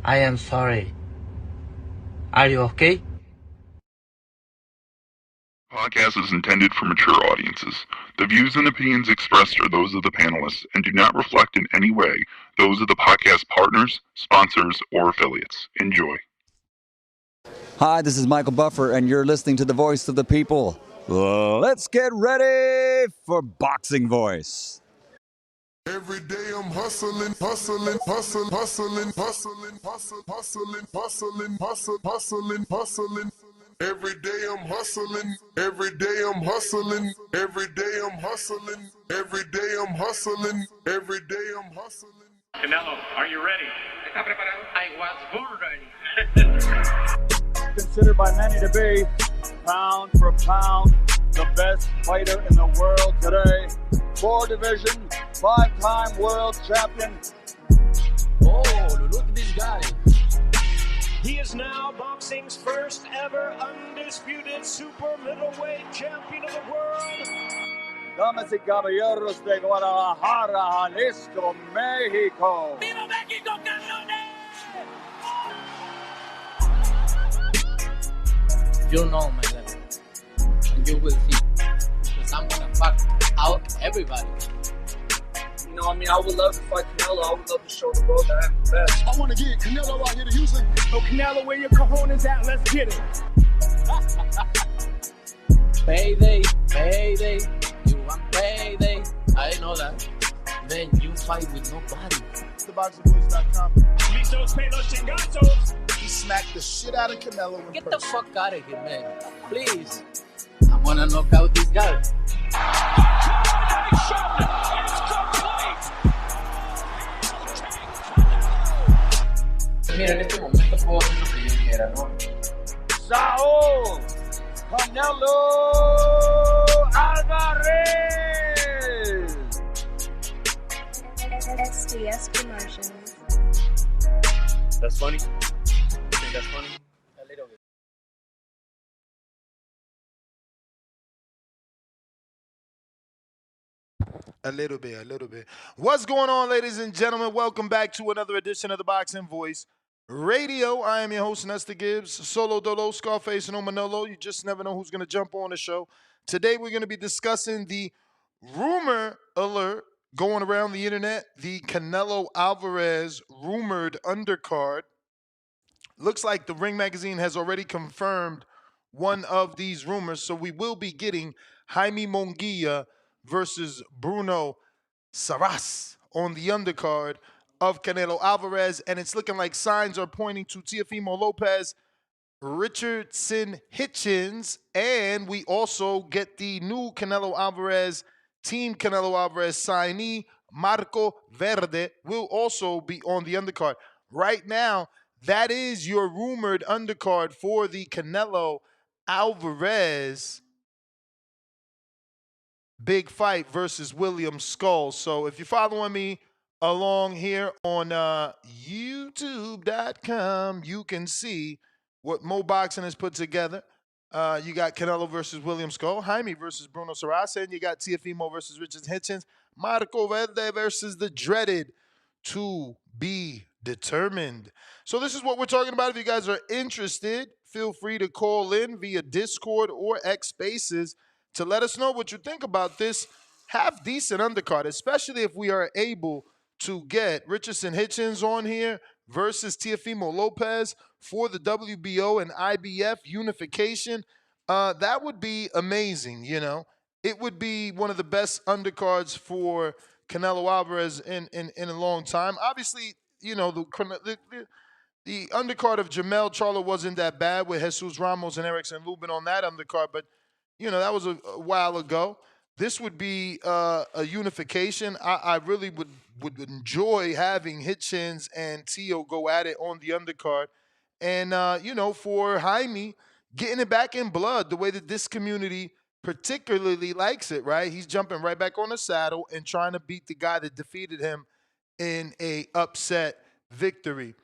I am sorry. Are you okay? Podcast is intended for mature audiences. The views and opinions expressed are those of the panelists and do not reflect in any way those of the podcast partners, sponsors, or affiliates. Enjoy. Hi, this is Michael Buffer, and you're listening to the Voice of the People. Let's get ready for Boxing Voice. Every day I'm hustling, hustling, hustling, hustling, hustling, hustling, hustling, hustling, hustling, hustling, hustling. Every day I'm hustling, every day I'm hustling, every day I'm hustling, every day I'm hustling, every day I'm hustling. Canelo, are you ready? ¿Está preparado? I was born ready. Considered by many to be, pound for pound, the best fighter in the world today. 4 division, 5-time world champion. Oh, look at this guy. He is now boxing's first ever undisputed super middleweight champion of the world. Damas y caballeros de Guadalajara, Jalisco, Mexico. ¡Viva México, cabrones! You know my level. And you will see. Because I'm gonna fuck out everybody. You know, I mean, I would love to fight Canelo. I would love to show the world that I'm the best. I want to get Canelo out here to Houston. So Canelo, where your cojones at? Let's get it. Payday, payday. You want payday. I know that. Then you fight with nobody. TheBoxingVoice.com. Listos, pelos, chingazos. He smacked the shit out of Canelo in Get person. the fuck out of here, man. Please. I wanna knock out this guy. Mira, en este momento puedo hacer lo que yo quiera, ¿no? Scull Canelo Alvarez. SDS Promotions. That's funny. You think that's funny? A little bit. A little bit. What's going on, ladies and gentlemen? Welcome back to another edition of the Boxing Voice Radio. I am your host, Nestor Gibbs. Solo Dolo, Scarface, and Manolo. You just never know who's going to jump on the show. Today, we're going to be discussing the rumor alert going around the internet. The Canelo Alvarez rumored undercard. Looks like the Ring Magazine has already confirmed one of these rumors. So we will be getting Jaime Munguia versus Bruno Saras on the undercard of Canelo Alvarez. And it's looking like signs are pointing to Teofimo Lopez, Richardson Hitchens, and we also get the new Canelo Alvarez, Team Canelo Alvarez signee, Marco Verde, will also be on the undercard. Right now, that is your rumored undercard for the Canelo Alvarez big fight versus William Scull. So if you're following me along here on YouTube.com, you can see what Mo Boxing has put together. You got Canelo versus William Scull, Jaime versus Bruno Saras, and you got Teofimo versus Richard Hitchens, Marco Verde versus the dreaded to be determined. So this is what we're talking about. If you guys are interested, feel free to call in via Discord or X Spaces to let us know what you think about this half-decent undercard, especially if we are able to get Richardson Hitchens on here versus Teofimo Lopez for the WBO and IBF unification. That would be amazing, you know. It would be one of the best undercards for Canelo Alvarez in a long time. Obviously, you know, the undercard of Jamel Charlo wasn't that bad with Jesus Ramos and Erickson Lubin on that undercard, but you know, that was a while ago. This would be a unification. I really would enjoy having Hitchens and Teo go at it on the undercard. And, you know, for Jaime, getting it back in blood the way that this community particularly likes it, right? He's jumping right back on the saddle and trying to beat the guy that defeated him in a upset victory.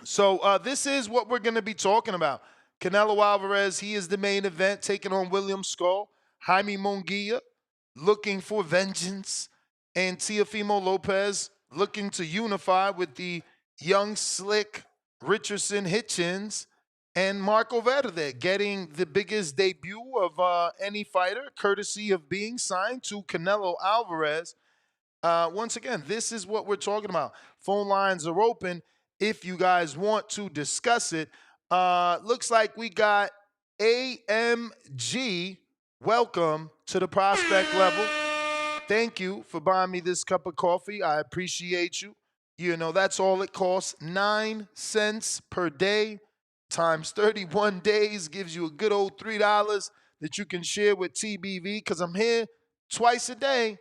So this is what we're going to be talking about. Canelo Alvarez, he is the main event, taking on William Scull. Jaime Munguia, looking for vengeance. And Teofimo Lopez, looking to unify with the young slick Richardson Hitchens and Marco Verde getting the biggest debut of any fighter, courtesy of being signed to Canelo Alvarez. Once again, this is what we're talking about. Phone lines are open if you guys want to discuss it. Looks like we got AMG. Welcome to the prospect level. Thank you for buying me this cup of coffee. I appreciate you. You know, that's all it costs. 9 cents per day times 31 days gives you a good old $3 that you can share with TBV because I'm here twice a day,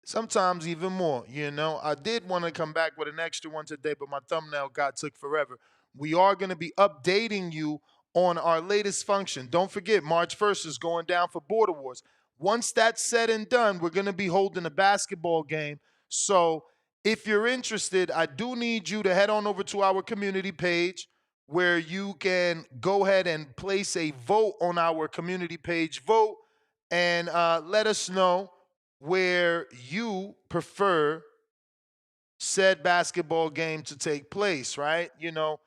sometimes even more. You know, I did want to come back with an extra one today, but my thumbnail took forever. We are going to be updating you on our latest function. Don't forget, March 1st is going down for Border Wars. Once that's said and done, we're going to be holding a basketball game. So if you're interested, I do need you to head on over to our community page where you can go ahead and place a vote on our community page. Vote and let us know where you prefer said basketball game to take place, right? You know,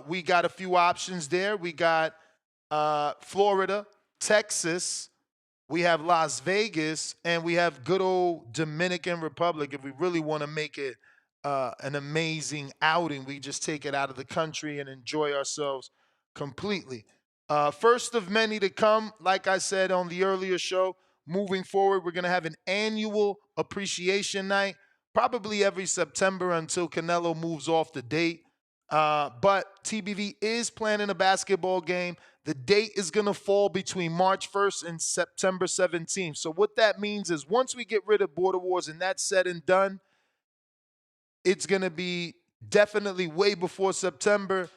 we got a few options there. We got Florida, Texas, we have Las Vegas, and we have good old Dominican Republic. If we really want to make it an amazing outing, we just take it out of the country and enjoy ourselves completely. First of many to come, like I said on the earlier show, moving forward, we're going to have an annual appreciation night, probably every September until Canelo moves off the date. But TBV is planning a basketball game. The date is going to fall between March 1st and September 17th. So what that means is once we get rid of Border Wars and that's said and done, it's going to be definitely way before September,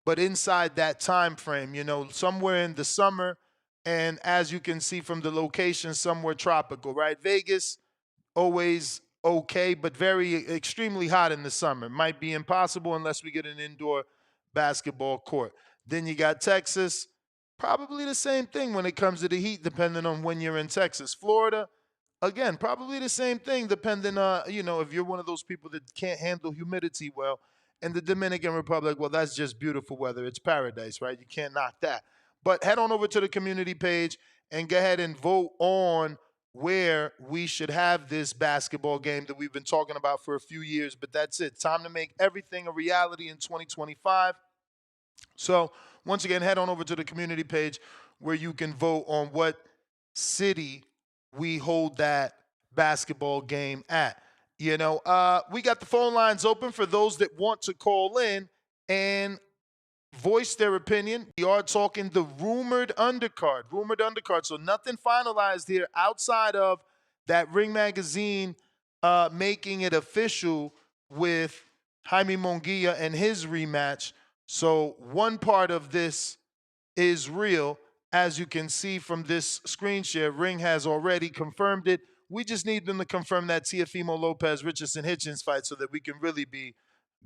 but inside that time frame, you know, somewhere in the summer. And as you can see from the location, somewhere tropical, right? Vegas, always okay, but very extremely hot in the summer. Might be impossible unless we get an indoor basketball court. Then you got Texas, probably the same thing when it comes to the heat, depending on when you're in Texas. Florida, again, probably the same thing, depending you know, if you're one of those people that can't handle humidity well. And the Dominican Republic, well, that's just beautiful weather. It's paradise, right? You can't knock that. But head on over to the community page and go ahead and vote on where we should have this basketball game that we've been talking about for a few years. But that's it. Time to make everything a reality in 2025. So once again, head on over to the community page where you can vote on what city we hold that basketball game at. You know, we got the phone lines open for those that want to call in and voice their opinion. We are talking the rumored undercard. So nothing finalized here outside of that Ring Magazine making it official with Jaime Munguia and his rematch. So one part of this is real. As you can see from this screen share, Ring has already confirmed it. We just need them to confirm that Teofimo Lopez Richardson Hitchens fight so that we can really be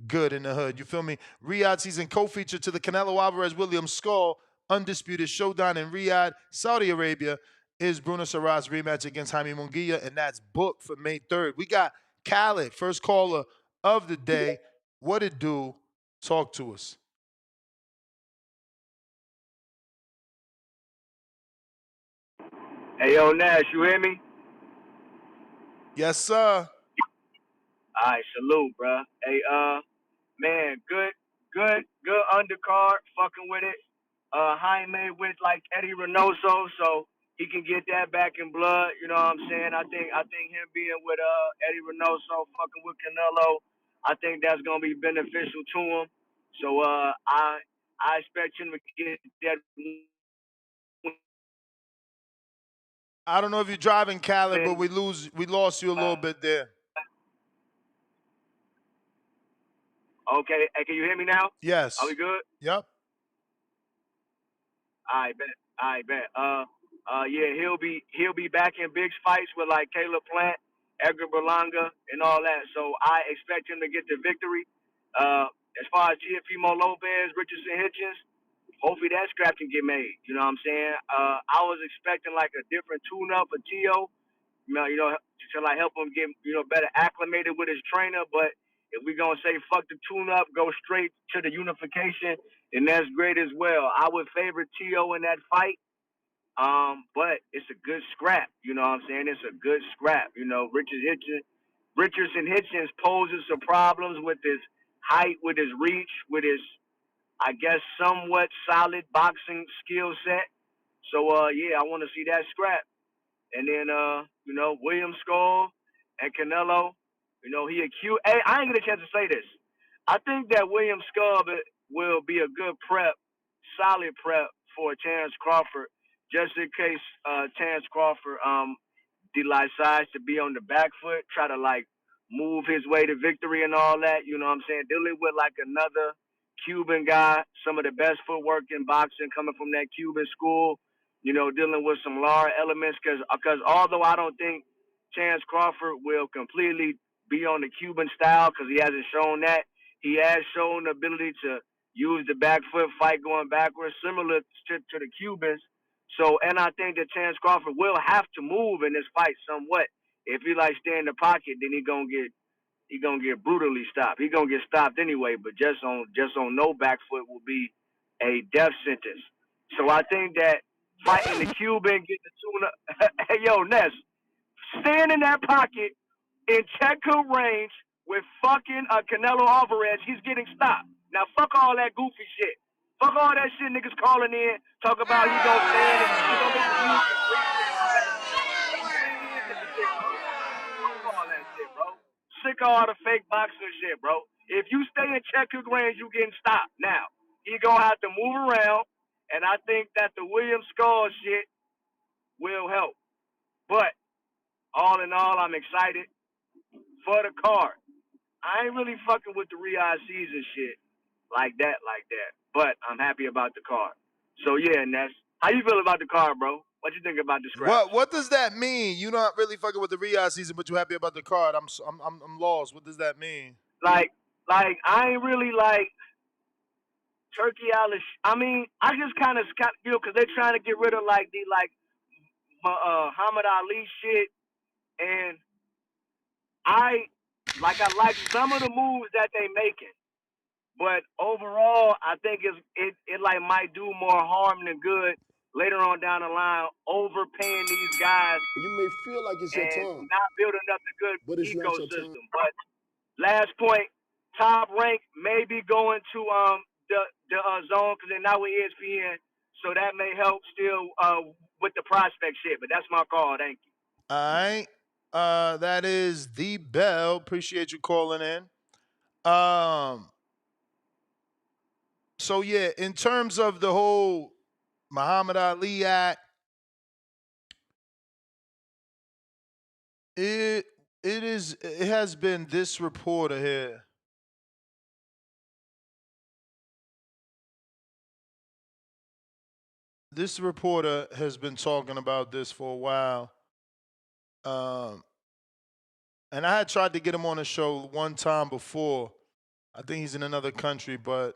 good in the hood. You feel me? Riyadh season co-feature to the Canelo Alvarez William Scull Undisputed Showdown in Riyadh, Saudi Arabia is Bruno Serra's rematch against Jaime Munguia, and that's booked for May 3rd. We got Khaled, first caller of the day. What it do? Talk to us. Hey, yo, Nash, you hear me? Yes, sir. All right, salute, bro. Hey, man, good undercard, fucking with it. Jaime with like Eddie Reynoso, so he can get that back in blood. You know what I'm saying? I think him being with Eddie Reynoso, fucking with Canelo, I think that's gonna be beneficial to him. So I expect him to get that. I don't know if you're driving, Khaled, but we lost you a little bit there. Okay, hey, can you hear me now? Yes. Are we good? Yep. I bet. Yeah, he'll be back in big fights with like Caleb Plant, Edgar Berlanga, and all that. So I expect him to get the victory. As far as Teofimo Lopez, Richardson Hitchens, hopefully that scrap can get made. You know what I'm saying? I was expecting like a different tune-up for Teo, to like help him get better acclimated with his trainer. But If we're going to say fuck the tune-up, go straight to the unification, then that's great as well. I would favor T.O. in that fight, but it's a good scrap. You know what I'm saying? It's a good scrap. You know, Richardson Hitchens poses some problems with his height, with his reach, with his, I guess, somewhat solid boxing skill set. So, yeah, I want to see that scrap. And then, you know, William Scull and Canelo, you know, he accused. Hey, I ain't get a chance to say this. I think that William Scull will be a good prep, solid prep for Terrence Crawford, just in case Terrence Crawford decides to be on the back foot, try to like move his way to victory and all that. You know what I'm saying? Dealing with like another Cuban guy, some of the best footwork in boxing coming from that Cuban school. You know, dealing with some Lara elements because although I don't think Terrence Crawford will completely be on the Cuban style because he hasn't shown that, he has shown the ability to use the back foot fight going backwards, similar to the Cubans. So, and I think that Terrence Crawford will have to move in this fight somewhat. If he like stay in the pocket, then he gonna get brutally stopped. He gonna get stopped anyway, but just on no back foot will be a death sentence. So I think that fighting the Cuban, getting the tuna. Hey yo, Ness, staying in that pocket in check hook range with fucking Canelo Alvarez, he's getting stopped. Now fuck all that goofy shit. Fuck all that shit niggas calling in, talk about he gonna stand and he gonna make the music breathe and all that. Shit, bro. Fuck all that shit, bro. Sick of all the fake boxing shit, bro. If you stay in check hook range, you getting stopped. Now, he gonna have to move around, and I think that the William Scull shit will help. But all in all, I'm excited for the card. I ain't really fucking with the Riyadh season shit like that. But I'm happy about the card. So yeah, Ness, how you feel about the card, bro? What you think about the scraps? What does that mean? You're not really fucking with the Riyadh season, but you're happy about the card. I'm lost. What does that mean? Like I ain't really like Turkey Alish. I mean, I just kind of because they're trying to get rid of like the Muhammad Ali shit, and I like some of the moves that they making. But overall, I think it like might do more harm than good later on down the line, overpaying these guys. You may feel like it's your and time, not building up the good but it's not your time. ecosystem. But last point, Top Rank may be going to the zone because they're not with ESPN, so that may help still with the prospect shit. But that's my call. Thank you. All right. That is the bell. Appreciate you calling in. So yeah, in terms of the whole Muhammad Ali Act, it has been this reporter here. This reporter has been talking about this for a while. And I had tried to get him on the show one time before. I think he's in another country, but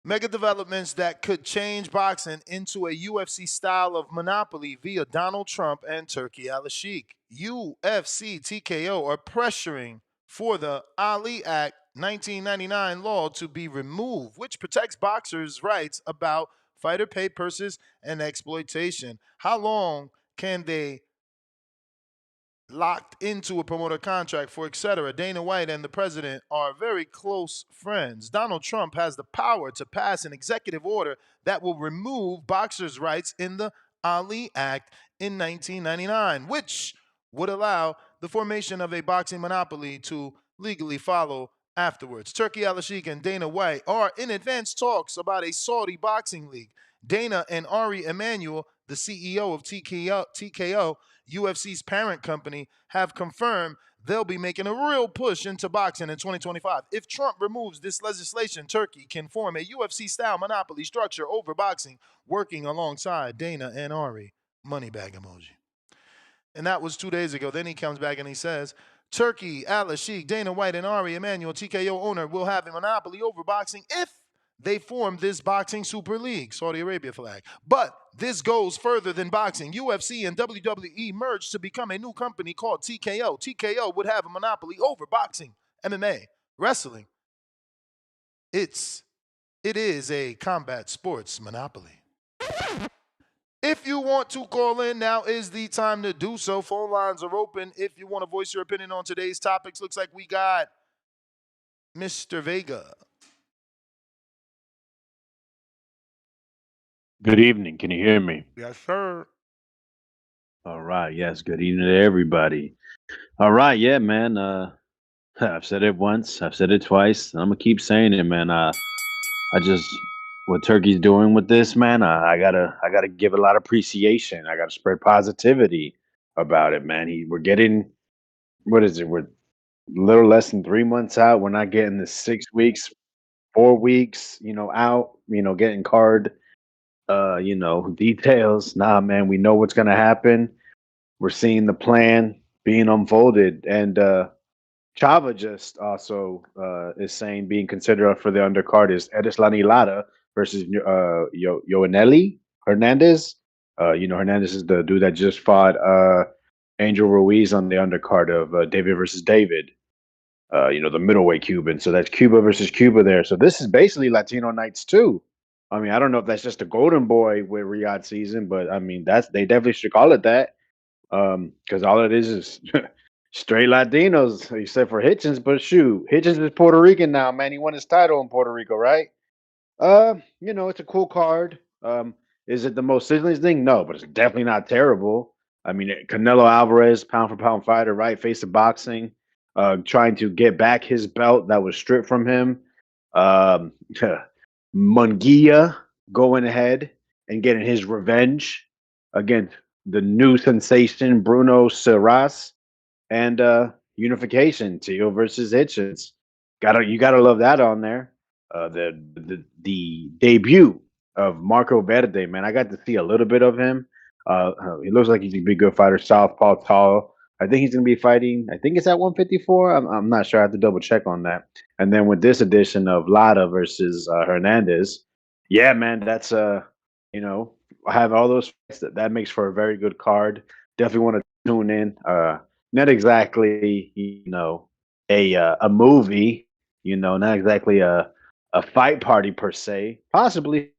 mega developments that could change boxing into a UFC style of monopoly via Donald Trump and Turki Al-Sheikh. UFC TKO are pressuring for the Ali Act 1999 law to be removed, which protects boxers' rights about fighter pay purses and exploitation. How long can they locked into a promoter contract for etc. Dana White and the president are very close friends. Donald Trump has the power to pass an executive order that will remove boxers' rights in the Ali Act in 1999, which would allow the formation of a boxing monopoly to legally follow afterwards. Turki Al-Sheikh and Dana White are in advanced talks about a Saudi boxing league. Dana and Ari Emanuel, the CEO of TKO, UFC's parent company, have confirmed they'll be making a real push into boxing in 2025. If Trump removes this legislation, Turkey can form a UFC-style monopoly structure over boxing, working alongside Dana and Ari. Moneybag emoji. And that was 2 days ago. Then he comes back and he says, Turki Al-Sheikh, Dana White, and Ari Emanuel, TKO owner, will have a monopoly over boxing if they formed this boxing super league, Saudi Arabia flag. But this goes further than boxing. UFC and WWE merged to become a new company called TKO. TKO would have a monopoly over boxing, MMA, wrestling. It is a combat sports monopoly. If you want to call in, now is the time to do so. Phone lines are open. If you want to voice your opinion on today's topics, looks like we got Mr. Vega. Good evening. Can you hear me? Yes, sir. All right. Yes. Good evening to everybody. All right. Yeah, man. I've said it once. I've said it twice. I'm gonna keep saying it, man. I just what Turkey's doing with this, man. I gotta give a lot of appreciation. I gotta spread positivity about it, man. We're getting what is it? We're a little less than 3 months out. We're not getting the 6 weeks, 4 weeks, out. Getting card, details. Nah, man. We know what's gonna happen. We're seeing the plan being unfolded, and Chava just also is saying being considered for the undercard is Edislani Lara versus Yoanelli Hernandez. Hernandez is the dude that just fought Angel Ruiz on the undercard of David versus David. The middleweight Cuban. So that's Cuba versus Cuba there. So this is basically Latino Nights too. I mean, I don't know if that's just a golden boy with Riyadh season, but I mean they definitely should call it that. Because all it is straight Latinos, except for Hitchens. But shoot, Hitchens is Puerto Rican now, man. He won his title in Puerto Rico, right? It's a cool card. Is it the most sizzling thing? No, but it's definitely not terrible. I mean, Canelo Alvarez, pound for pound fighter, right? Face of boxing, trying to get back his belt that was stripped from him. Um, Munguia going ahead and getting his revenge against the new sensation Bruno Serras, and unification Teal versus Hitchens. You gotta love that on there. The debut of Marco Verde, man. I got to see a little bit of him. He looks like he's gonna be a good fighter. Southpaw tall. I think he's gonna be fighting. I think it's at 154. I'm not sure. I have to double check on that. And then with this edition of Lada versus Hernandez, yeah, man, that's I have all those fights. That makes for a very good card. Definitely want to tune in. Not exactly, a movie. Not exactly a fight party per se. Possibly,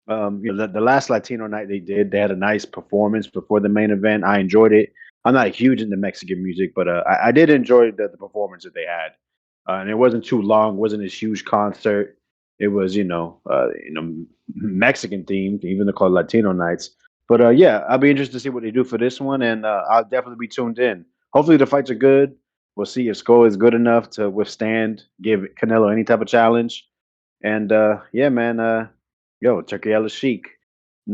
the last Latino night they had a nice performance before the main event. I enjoyed it. I'm not huge into Mexican music, but I did enjoy the performance that they had, and it wasn't too long. Wasn't this huge concert. It was Mexican themed, even though called Latino nights. But yeah, I'll be interested to see what they do for this one, and I'll definitely be tuned in. Hopefully, the fights are good. We'll see if Skull is good enough to withstand, give Canelo any type of challenge. And yeah, man, Turkey El Sheik.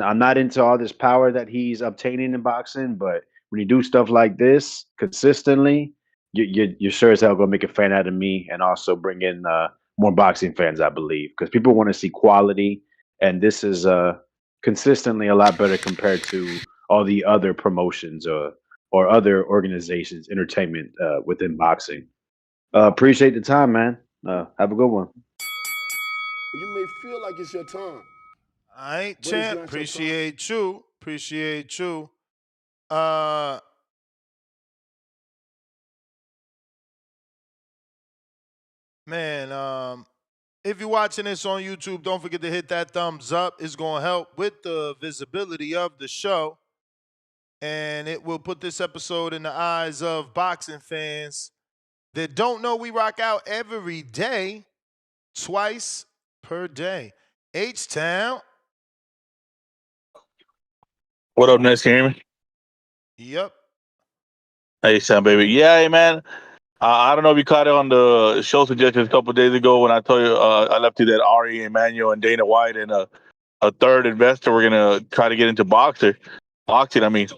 I'm not into all this power that he's obtaining in boxing, but when you do stuff like this consistently, you're sure as hell gonna make a fan out of me, and also bring in more boxing fans, I believe, because people want to see quality, and this is consistently a lot better compared to all the other promotions or other organizations, entertainment within boxing. Appreciate the time, man. Have a good one. You may feel like it's your time. All right, champ. Appreciate you. Appreciate you. Man, if you're watching this on YouTube, don't forget to hit that thumbs up. It's going to help with the visibility of the show. And it will put this episode in the eyes of boxing fans that don't know we rock out every day, twice per day. H-Town. What up, Ness? Can you hear me? Yep. Hey, Sam, baby. Yeah, hey, man. I don't know if you caught it on the show suggestions a couple of days ago when I told you I left you that Ari Emanuel and Dana White and a third investor were gonna try to get into boxing. I mean,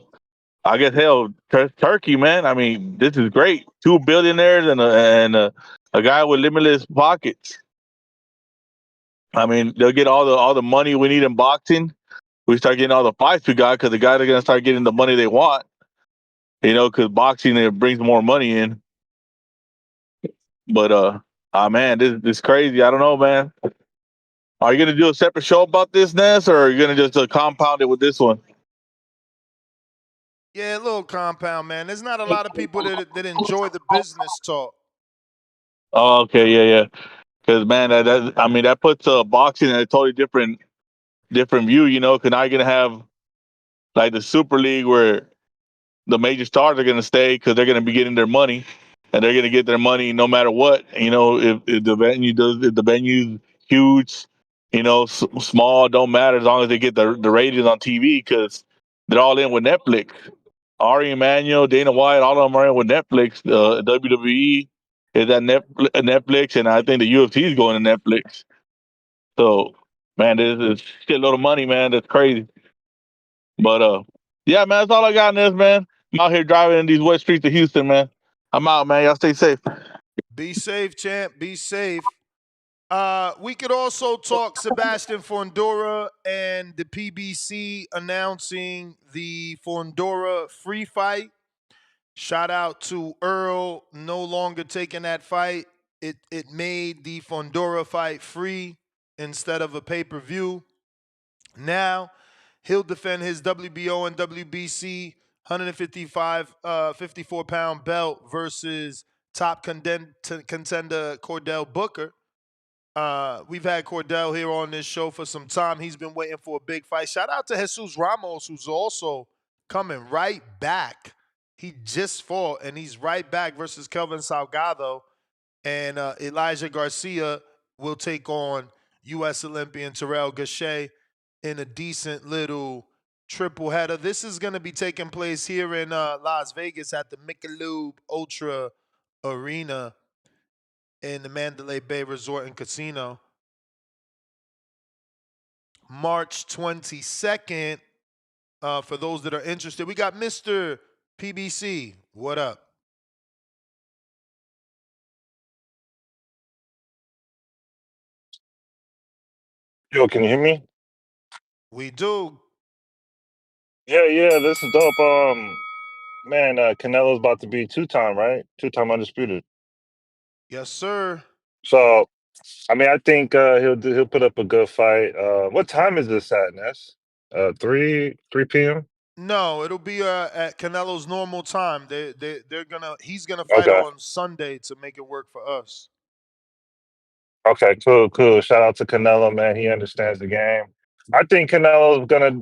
I guess hell, Turkey, man. I mean, this is great. Two billionaires and a guy with limitless pockets. I mean, they'll get all the money we need in boxing. We start getting all the fights we got because the guys are gonna start getting the money they want. Because boxing it brings more money in. But man, this is crazy. I don't know, man. Are you gonna do a separate show about this, Ness, or are you gonna just compound it with this one? Yeah, a little compound, man. There's not a lot of people that enjoy the business talk. Oh, okay, yeah. Because man, I mean that puts boxing in a totally different view, you know. Because now you're gonna have like the Super League where the major stars are gonna stay because they're gonna be getting their money, and they're gonna get their money no matter what. You know, if the venue's huge, you know, small don't matter as long as they get the ratings on TV because they're all in with Netflix. Ari Emanuel, Dana White, all of them are in with Netflix. WWE is at Netflix, and I think the UFC is going to Netflix. So, man, this is shitload of money, man. That's crazy. But yeah, man, that's all I got in this, man. I'm out here driving in these wet streets of Houston, man. I'm out, man. Y'all stay safe. Be safe, champ. Be safe. We could also talk Sebastian Fondora and the PBC announcing the Fondora free fight. Shout out to Earl no longer taking that fight. It made the Fondora fight free instead of a pay-per-view. Now he'll defend his WBO and WBC 54-pound belt versus top contender Cordell Booker. We've had Cordell here on this show for some time. He's been waiting for a big fight. Shout out to Jesus Ramos, who's also coming right back. He just fought, and he's right back versus Kelvin Salgado. And Elijah Garcia will take on U.S. Olympian Terrell Gausha in a decent little triple header. This is going to be taking place here in Las Vegas at the Michelob Ultra Arena in the Mandalay Bay Resort and Casino. March 22nd, for those that are interested. We got Mr. PBC. What up? Yo, can you hear me? We do. Yeah, this is dope. Man, Canelo's about to be two-time, right? Two-time undisputed. Yes, sir. So, I mean, I think he'll put up a good fight. What time is this at, Ness? 3 p.m. No, it'll be at Canelo's normal time. He's gonna fight Okay, on Sunday to make it work for us. okay, cool. Shout out to Canelo, man. He understands the game. I think Canelo's gonna,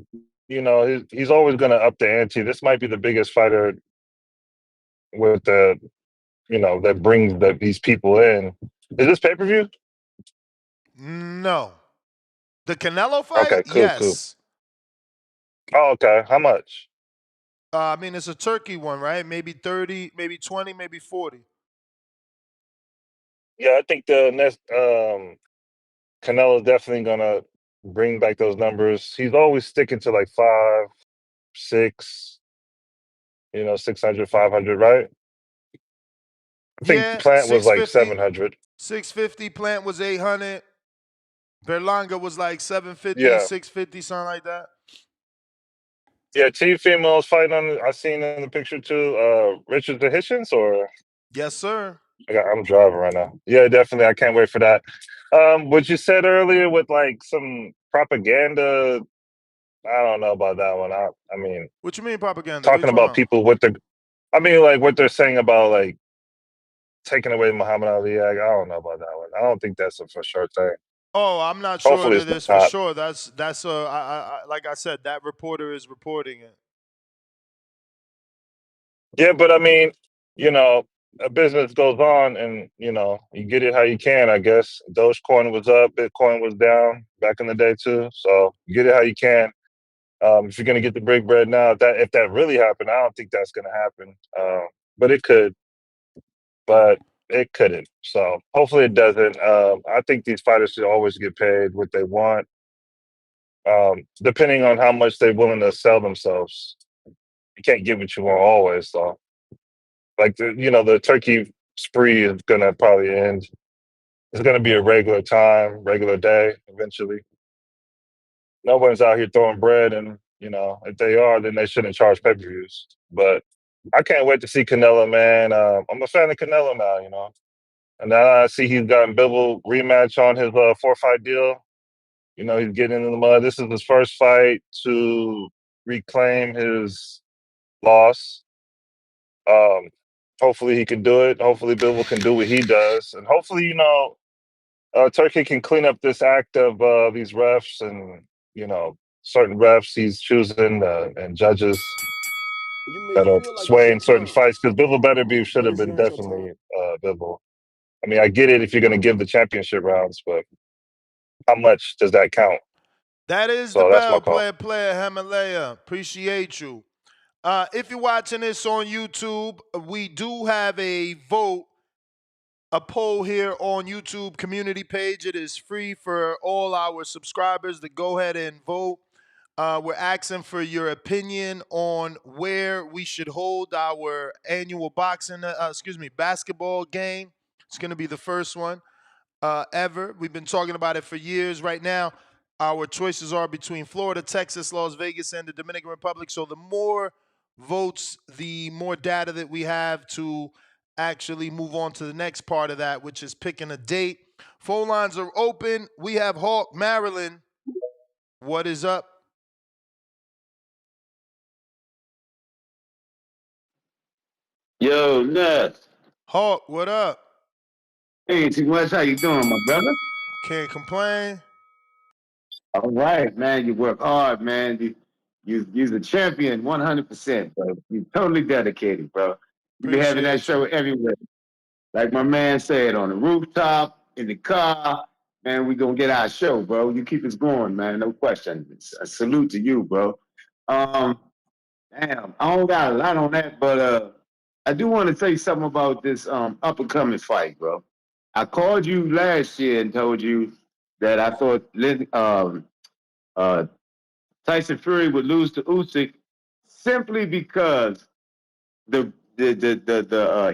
he's always gonna up the ante. This might be the biggest fighter with that brings these people in. Is this pay per view? No. The Canelo fight? Okay, cool. Yes. Oh, okay. How much? I mean, it's a turkey one, right? Maybe 30, maybe 20, maybe 40. Yeah, I think the next Canelo's definitely gonna bring back those numbers. He's always sticking to like 5, 6, 600, 500, right? I think Yeah, Plant was like 650. 700. 650. Plant was 800. Berlanga was like 750, Yeah. 650, something like that. Yeah, two females fighting on. I seen in the picture too. Richard the Hitchens, or Yes, sir. I'm driving right now. Yeah, definitely. I can't wait for that. What you said earlier with like some propaganda, I don't know about that one. I mean, What you mean propaganda? What you talking talking about about? people with like what they're saying about like taking away Muhammad Ali. I don't know about that one. I don't think that's a for sure thing. Oh, I'm not sure Hopefully that it's it's for not. sure. That's like I said, that reporter is reporting it. Yeah, but I mean, you know, a business goes on, and you get it how you can. I guess Dogecoin was up, Bitcoin was down back in the day too. So you get it how you can. If you're gonna get the big bread now, if that really happened, I don't think that's gonna happen. But it could, but it couldn't. So hopefully it doesn't. I think these fighters should always get paid what they want, depending on how much they're willing to sell themselves. You can't get what you want always. So like the turkey spree is gonna probably end. It's gonna be a regular time, regular day eventually. No one's out here throwing bread, and if they are, then they shouldn't charge pay per views. But I can't wait to see Canelo, man. I'm a fan of Canelo now, and now I see he's gotten Bivol rematch on his 4-fight deal. You know, he's getting in the mud. This is his first fight to reclaim his loss. Hopefully he can do it. Hopefully Bivol can do what he does. And hopefully, you know, Turkey can clean up this act of these refs and, you know, certain refs he's choosing and judges that are swaying certain fights. Because Bivol Better Beef should have been definitely Bivol. I mean, I get it if you're going to give the championship rounds, but how much does that count? That is So the that's my bell, call. player Himalaya. Appreciate you. If you're watching this on YouTube, we do have a poll here on YouTube community page. It is free for all our subscribers to go ahead and vote. We're asking for your opinion on where we should hold our annual basketball game. It's going to be the first one ever. We've been talking about it for years. Right now, our choices are between Florida, Texas, Las Vegas, and the Dominican Republic. So the more votes, the more data that we have to actually move on to the next part of that, which is picking a date. Phone lines are open. We have Hawk, Maryland. What is up? Yo, Nuts. Hawk, what up? Hey, T. West, how you doing, my brother? Can't complain. All right, man. You work hard, man. You're the champion 100%, bro. You're totally dedicated, bro. You be having that Appreciate show everywhere. Like my man said, on the rooftop, in the car. Man, we going to get our show, bro. You keep us going, man. No question. It's a salute to you, bro. Damn, I don't got a lot on that, but I do want to say something about this up and coming fight, bro. I called you last year and told you that I thought Tyson Fury would lose to Usyk simply because the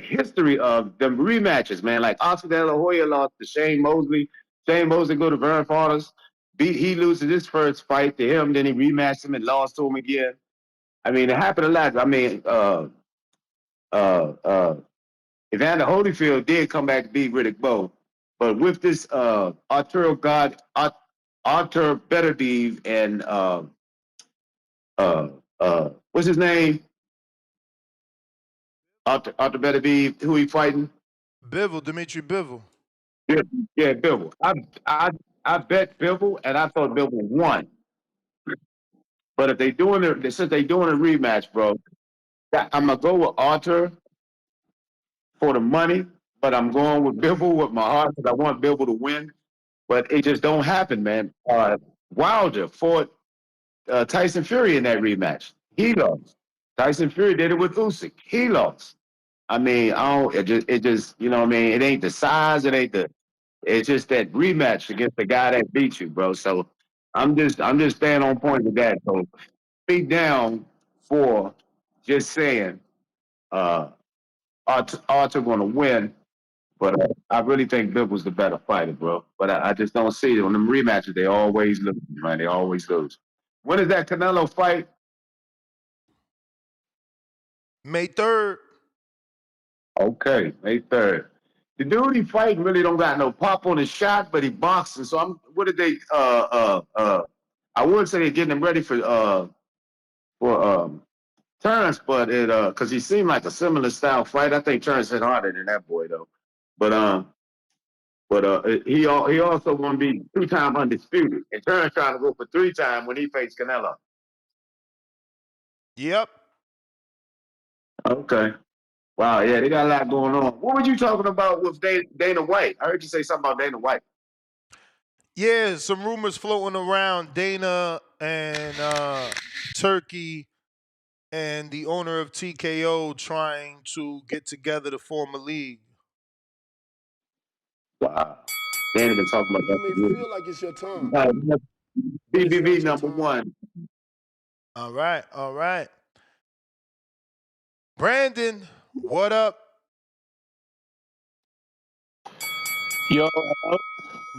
history of the rematches, man. Like Oscar De La Hoya lost to Shane Mosley. Shane Mosley go to Vern Fortas. He loses his first fight to him, then he rematched him and lost to him again. I mean, it happened a lot. I mean, Evander Holyfield did come back to beat Riddick Bowe, but with this Arturo Artur Beterbiev and what's his name? Artur Beterbiev, who he fighting? Bivol, Dimitri Bivol. Yeah, Bivol. I bet Bivol, and I thought Bivol won. But if since they doing a rematch, bro, I'm gonna go with Artur for the money, but I'm going with Bivol with my heart because I want Bivol to win. But it just don't happen, man. Wilder fought Tyson Fury in that rematch. He lost. Tyson Fury did it with Usyk. He lost. I mean, I don't. It just, you know what I mean. It ain't the size. It ain't the. It's just that rematch against the guy that beat you, bro. So I'm just staying on point with that. So be down for just saying Arthur going to win. But I really think Bill was the better fighter, bro. But I just don't see it. On them rematches, they always lose, man. They always lose. When is that Canelo fight? May 3rd. Okay, May 3rd. The dude he fighting really don't got no pop on his shot, but he boxing. So what did they I would say they're getting him ready for Terrence, but it because he seemed like a similar style fight. I think Terrence hit harder than that boy though. But he also going to be 2-time undisputed. And Terrence trying to go for 3-time when he faced Canelo. Yep. Okay. Wow, yeah, they got a lot going on. What were you talking about with Dana White? I heard you say something about Dana White. Yeah, some rumors floating around Dana and Turkey and the owner of TKO trying to get together to form a league. Wow. Dana been talking about You that may for years. feel like it's your time, but it's not BBB your number time. one. All right, all right. Brandon, what up? Yo, hello.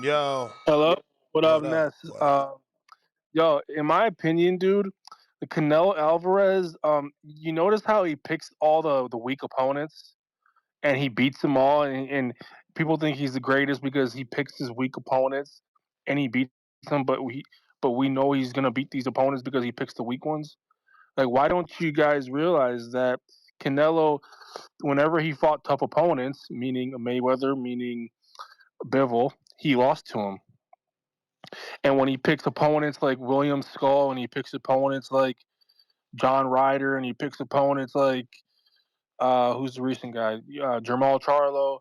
Yo. Hello. What up, What up? Ness? Yo, in my opinion, dude, the Canelo Alvarez, you notice how he picks all the weak opponents and he beats them all, and people think he's the greatest because he picks his weak opponents and he beats him, but we know he's gonna beat these opponents because he picks the weak ones. Like, why don't you guys realize that Canelo, whenever he fought tough opponents, meaning Mayweather, meaning Bivol, he lost to him. And when he picks opponents like William Scull, and he picks opponents like John Ryder, and he picks opponents like who's the recent guy, Jamal Charlo,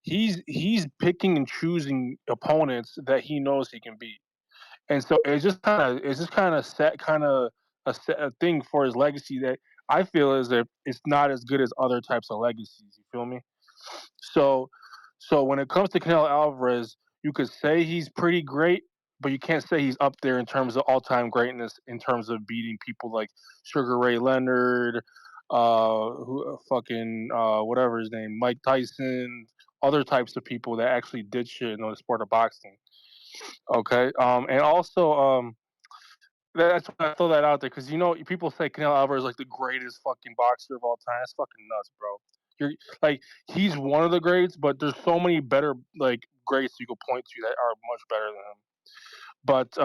he's picking and choosing opponents that he knows he can beat. And so it's just kind of set a thing for his legacy that I feel is that it's not as good as other types of legacies. You feel me? So when it comes to Canelo Alvarez, you could say he's pretty great, but you can't say he's up there in terms of all-time greatness in terms of beating people like Sugar Ray Leonard, whatever his name, Mike Tyson, other types of people that actually did shit in the sport of boxing. Okay, and also that's why I throw that out there because people say Canelo Alvarez is like the greatest fucking boxer of all time. That's fucking nuts, bro. You're like he's one of the greats, but there's so many better like greats you could point to that are much better than him. But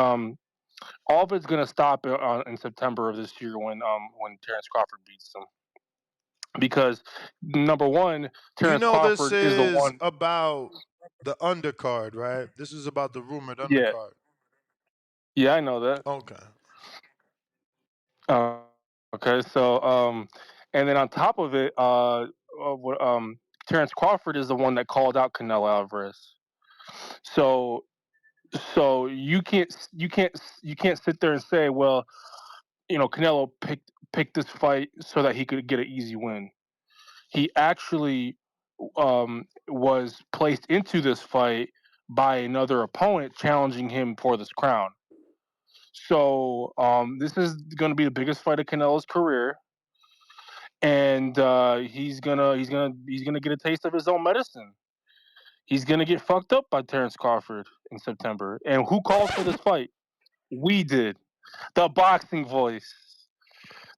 all of it's gonna stop in September of this year when Terrence Crawford beats him. Because number one, Terrence This Crawford is the is one. about the undercard, right? This is about the rumored Yeah, undercard. yeah, I know that. Okay. Uh, okay, so and then on top of it, Terrence Crawford is the one that called out Canelo Alvarez. So you can't sit there and say, well, Canelo picked this fight so that he could get an easy win. He actually was placed into this fight by another opponent challenging him for this crown. So this is going to be the biggest fight of Canelo's career, and he's gonna get a taste of his own medicine. He's gonna get fucked up by Terrence Crawford in September. And who called for this fight? We did. The boxing voice.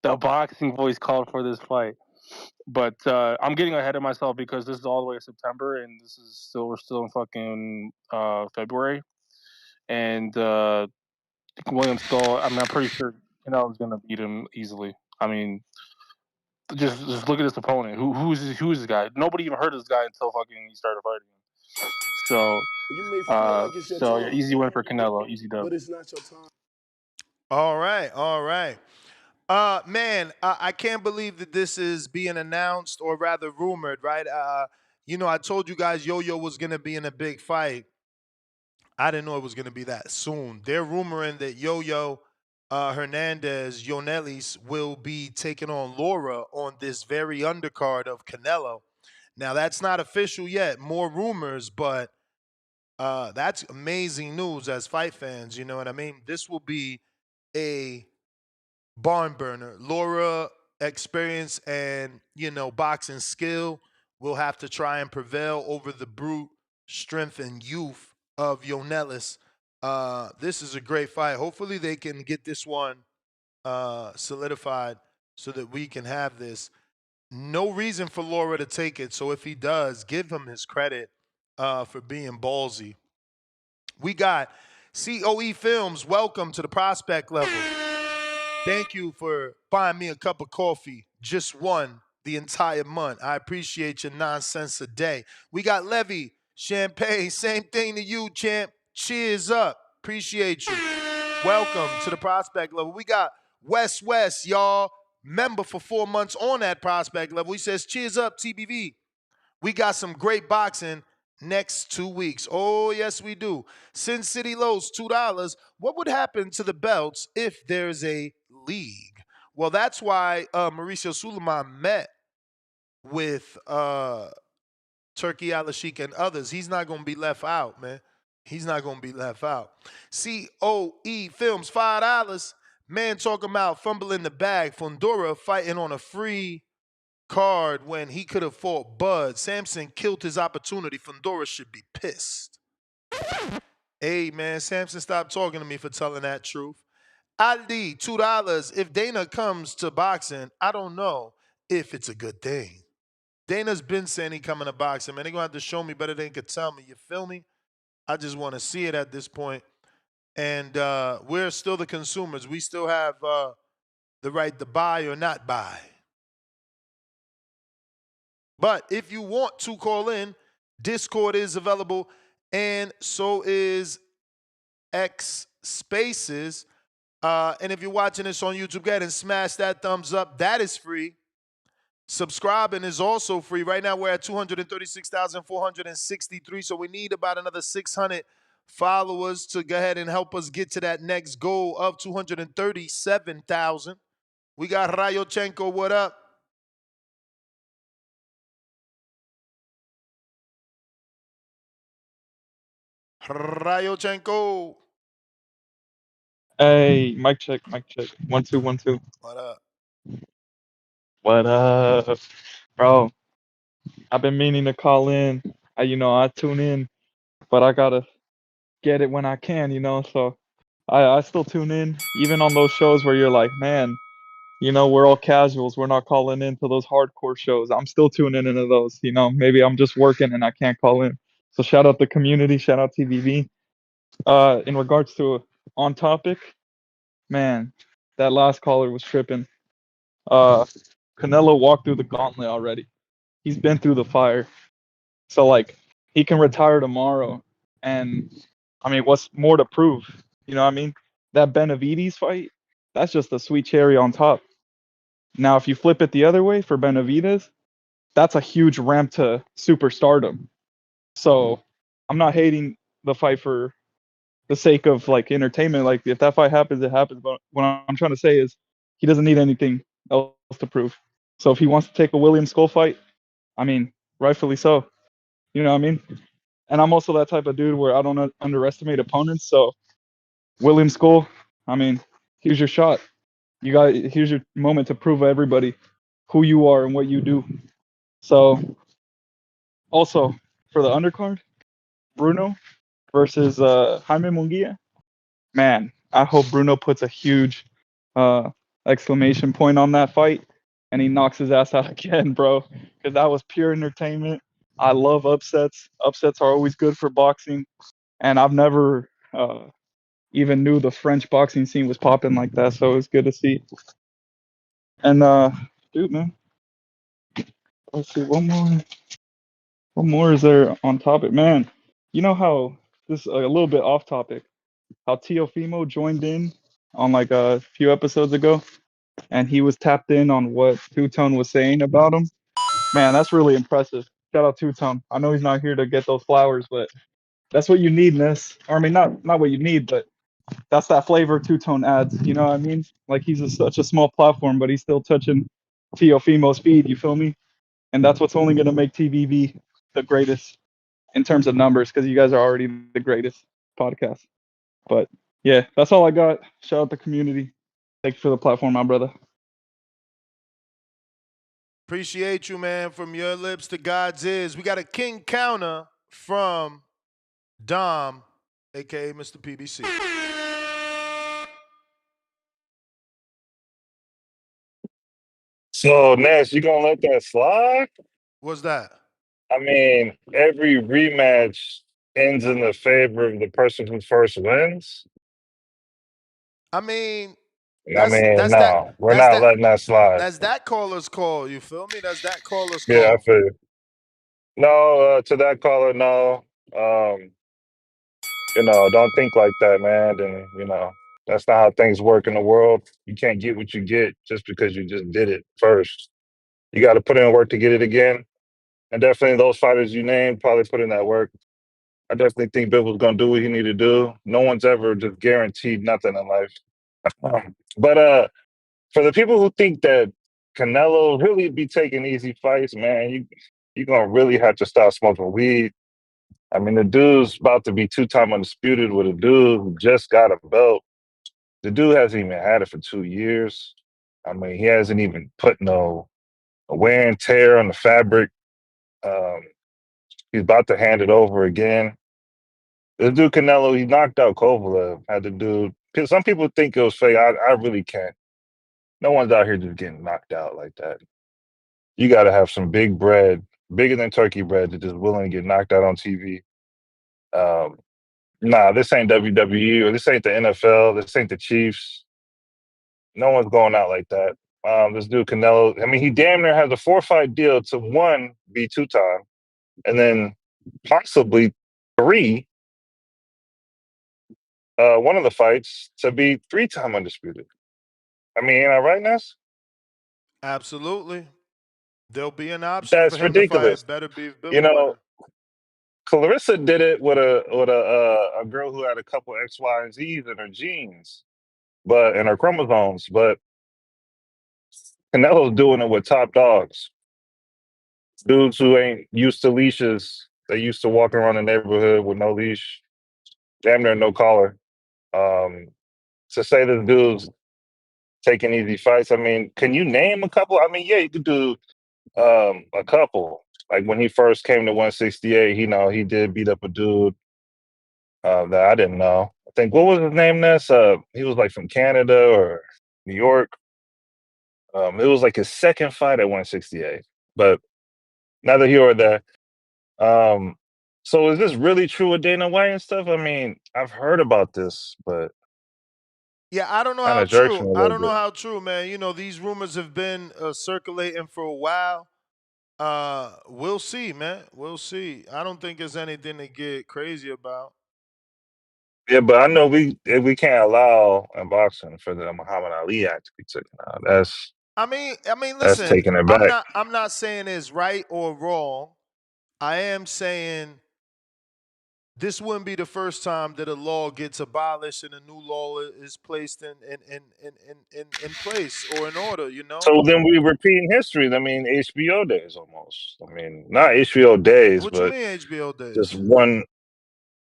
The boxing voice called for this fight. But I'm getting ahead of myself because this is all the way to September, and we're still in fucking February. And William Skull, I'm pretty sure Canelo's gonna beat him easily. I mean, just look at this opponent. Who's this guy? Nobody even heard of this guy until fucking he started fighting him. So, You may feel like it's your yeah, time, easy win for Canelo, easy dub. but it's not your time. All right, all right. Man, I can't believe that this is being announced, or rather rumored, right? I told you guys Yo-Yo was gonna be in a big fight. I didn't know it was gonna be that soon. They're rumoring that Yo-Yo Hernandez Yonelis will be taking on Laura on this very undercard of Canelo. Now that's not official yet. More rumors, but that's amazing news as fight fans. You know what I mean? This will be a barn burner. Laura experience and boxing skill will have to try and prevail over the brute strength and youth of Yonelis. This is a great fight. Hopefully they can get this one solidified so that we can have this. No reason for Laura to take it. So if he does, give him his credit for being ballsy. We got COE Films. Welcome to the prospect level. Thank you for buying me a cup of coffee. Just one the entire month. I appreciate your nonsense a day. We got Levy, champagne. Same thing to you, champ. Cheers up. Appreciate you. Welcome to the prospect level. We got West, y'all. Member for 4 months on that prospect level. He says, cheers up, TBV. We got some great boxing next 2 weeks. Oh, yes, we do. Sin City Lows, $2. What would happen to the belts if there's a league? Well, that's why Mauricio Suleiman met with Turkey Al-Ashik and others. He's not going to be left out, man. He's not going to be left out. COE Films, $5. Man talking about fumbling the bag. Fundora fighting on a free card when he could have fought Bud. Samson killed his opportunity. Fundora should be pissed. Hey, man, Samson, stop talking to me for telling that truth. Ali, $2. If Dana comes to boxing, I don't know if it's a good thing. Dana's been saying he coming to boxing, man. They're going to have to show me better than he could tell me. You feel me? I just want to see it at this point. and we're still the consumers. We still have the right to buy or not buy. But if you want to call in, Discord is available, and so is X Spaces. And if you're watching this on YouTube, go ahead and smash that thumbs up. That is free. Subscribing is also free. Right now, we're at 236,463, so we need about another 600 followers to go ahead and help us get to that next goal of 237,000. We got Rayochenko. What up? Rayochenko. Hey, mic check, mic check. 1 2 1 2. What up? What up, bro? I've been meaning to call in. I tune in, but I gotta get it when I can. So I still tune in, even on those shows where you're like, man, we're all casuals. We're not calling in to those hardcore shows. I'm still tuning into those. Maybe I'm just working and I can't call in. So shout out the community. Shout out TVV. In regards to on topic, man, that last caller was tripping. Uh, Canelo walked through the gauntlet already. He's been through the fire. So like he can retire tomorrow. And I mean, what's more to prove? You know what I mean? That Benavides fight, that's just a sweet cherry on top. Now, if you flip it the other way for Benavides, that's a huge ramp to superstardom. So I'm not hating the fight for the sake of like entertainment. Like if that fight happens, it happens. But what I'm trying to say is he doesn't need anything else to prove. So if he wants to take a William Skull fight, I mean, rightfully so. You know what I mean? And I'm also that type of dude where I don't underestimate opponents. So William Skull, I mean, here's your shot. Here's your moment to prove to everybody who you are and what you do. So also for the undercard, Bruno versus Jaime Munguia. Man, I hope Bruno puts a huge exclamation point on that fight and he knocks his ass out again, bro. Because that was pure entertainment. I love upsets. Upsets are always good for boxing. And I've never even knew the French boxing scene was popping like that. So it's good to see. And dude, man, let's see, what more is there on topic, man? You know how this is a little bit off topic. How Teofimo joined in on like a few episodes ago, and he was tapped in on what Two Tone was saying about him. Man, that's really impressive. Shout out Two Tone. I know he's not here to get those flowers, but that's what you need, Ness. Or I mean, not what you need, but that's that flavor Two Tone adds. You know what I mean? Like he's such a small platform, but he's still touching Teofimo's feed. You feel me? And that's what's only gonna make TVV the greatest in terms of numbers, because you guys are already the greatest podcast. But yeah, that's all I got. Shout out the community. Thanks for the platform, my brother. Appreciate you, man. From your lips to God's ears. We got a king counter from Dom, aka Mr. PBC. So, Nash, you gonna let that slide? What's that? I mean, every rematch ends in the favor of the person who first wins. I mean, I mean, no, we're not letting that slide. that's that caller's call. You feel me? That's that caller's Yeah, I call. feel you. No, to that caller, no. Don't think like that, man. And that's not how things work in the world. You can't get what you get just because you just did it first. You got to put in work to get it again. And definitely those fighters you named probably put in that work. I definitely think Bill was gonna do what he needed to do. No one's ever just guaranteed nothing in life. But for the people who think that Canelo really be taking easy fights, man, you gonna really have to stop smoking weed. I mean, the dude's about to be two-time undisputed with a dude who just got a belt. The dude hasn't even had it for 2 years. I mean, he hasn't even put no wear and tear on the fabric. Um, he's about to hand it over again. This dude Canelo, he knocked out Kovalev. Had the dude. Some people think it was fake. I really can't. No one's out here just getting knocked out like that. You got to have some big bread, bigger than turkey bread, to just willing to get knocked out on TV. Nah, this ain't WWE or this ain't the NFL. This ain't the Chiefs. No one's going out like that. This dude Canelo, I mean, he damn near has a 4-fight deal to one be 2-time, and then possibly three. One of the fights to be 3-time undisputed. I mean, ain't I right, Ness? Absolutely. There'll be an option for That's him to ridiculous. fight Better Beef You know, Bivouac. Clarissa did it with a girl who had a couple X, Y, and Z's in her genes, but in her chromosomes. But Canelo's doing it with top dogs, dudes who ain't used to leashes. They used to walking around the neighborhood with no leash, damn near no collar. Um, to say this dude's taking easy fights, I mean, can you name a couple? I mean, yeah, you could do a couple. Like when he first came to 168, he did beat up a dude that I didn't know. I think what was his name? Ness. He was like from Canada or New York. It was like his second fight at 168. But neither here or there. Um, so is this really true with Dana White and stuff? I mean, I've heard about this, but Yeah, I don't know kind how of jerks true. me a I little don't know bit. how true, man. You know, these rumors have been circulating for a while. We'll see, man. We'll see. I don't think there's anything to get crazy about. Yeah, but I know we can't allow in boxing for the Muhammad Ali Act to be taken out. That's Listen. taking it I'm back. not. I'm not saying it's right or wrong. I am saying this wouldn't be the first time that a law gets abolished and a new law is placed in place or in order. You know. So then we repeating history. I mean, HBO days almost. I mean, not HBO days, What you but mean HBO just days? one.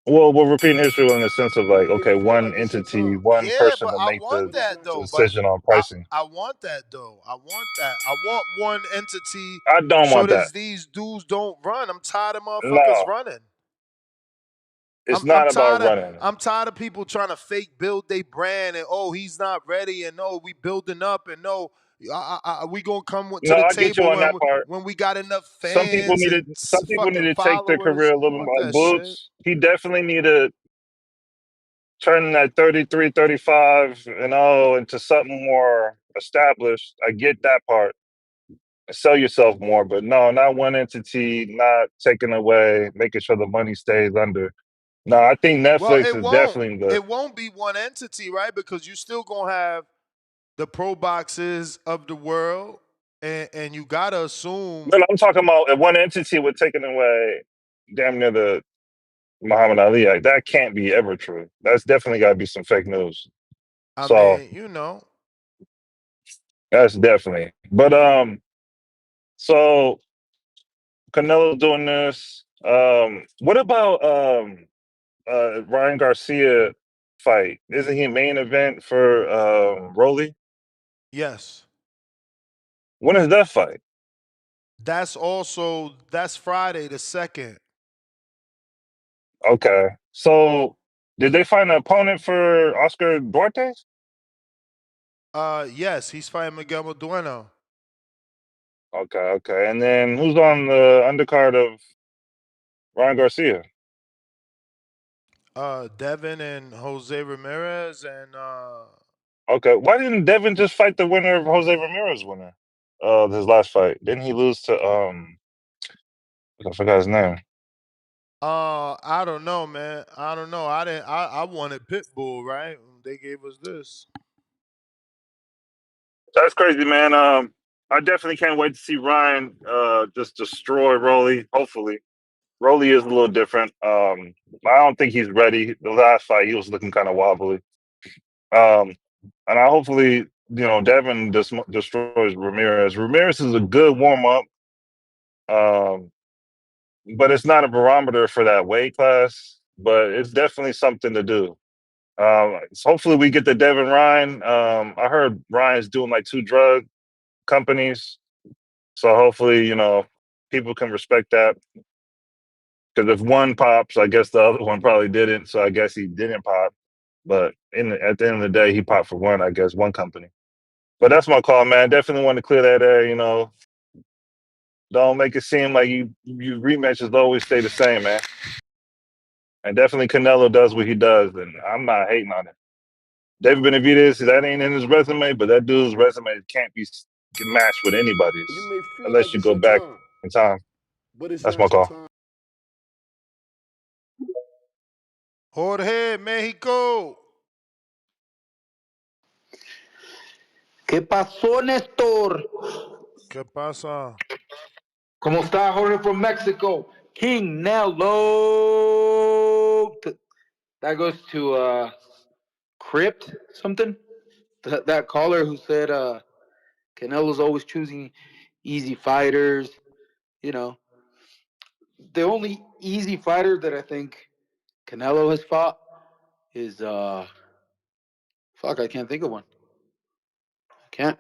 Well, we're repeating history in the sense of like, okay, one entity, one Yeah, person but to I make want the that though. But decision on I pricing. I want that though. I want that. I want one entity I don't so want that. that these dudes don't run. I'm tired of motherfuckers No, running. it's I'm not about tired of running. people trying to fake build their brand and oh he's not ready and no we building up and no we gonna come to No, the I get you table on that part. when we got enough Some people fans need to and some people need fucking to take their followers. career a I little don't bit want more like that shit. Boots. He definitely need to turn that 33, 35 and into something more established. I get that part. Sell yourself more, but no, not one entity, not taking away, making sure the money stays under. No, I think Well, Netflix is definitely the. it won't be one entity, right? Because you still gonna have the pro boxes of the world, and you gotta assume. No, I'm talking about if one entity would taking away damn near the Muhammad Ali Act. That can't be ever true. That's definitely got to be some fake news. I So mean, you know, that's definitely. But so Canelo's doing this. What about Ryan Garcia fight? Isn't he main event for Roelly? yes, When is that fight? that's Friday the 2nd. Okay. So did they find an opponent for Oscar Duarte? Yes, he's fighting Miguel Madueno. Okay, okay. And then who's on the undercard of Ryan Garcia? Devin and Jose Ramirez and Okay. Why didn't Devin just fight the winner of Jose Ramirez winner? His last fight. Didn't he lose to I forgot his name. I don't know, man. I don't know. I wanted Pitbull, right? They gave us this. That's crazy, man. I definitely can't wait to see Ryan just destroy Roelly. Hopefully. Roelly is a little different. I don't think he's ready. The last fight he was looking kind of wobbly. Um, and I hopefully, Devin destroys Ramirez. Ramirez is a good warm up, um, but it's not a barometer for that weight class. But it's definitely something to do. So hopefully we get the Devin Ryan. I heard Ryan's doing like 2 drug companies, so hopefully people can respect that. Because if one pops, I guess the other one probably didn't. So I guess he didn't pop. But at the end of the day, he popped for one. I guess one company. But that's my call, man. Definitely want to clear that air. Don't make it seem like you rematches always stay the same, man. And definitely Canelo does what he does, and I'm not hating on it. David Benavidez, that ain't in his resume, but that dude's resume can't be matched with anybody's You may feel unless like you it's go your back time, in time. but it's That's my not your call. time. Jorge, Mexico. ¿Qué pasó, Néstor? ¿Qué pasa? ¿Cómo está, Jorge from Mexico? King Nello. That goes to Crypt something. That caller who said Canelo's always choosing easy fighters. You know, the only easy fighter that I think Canelo has fought is fuck, I can't think of one. I can't.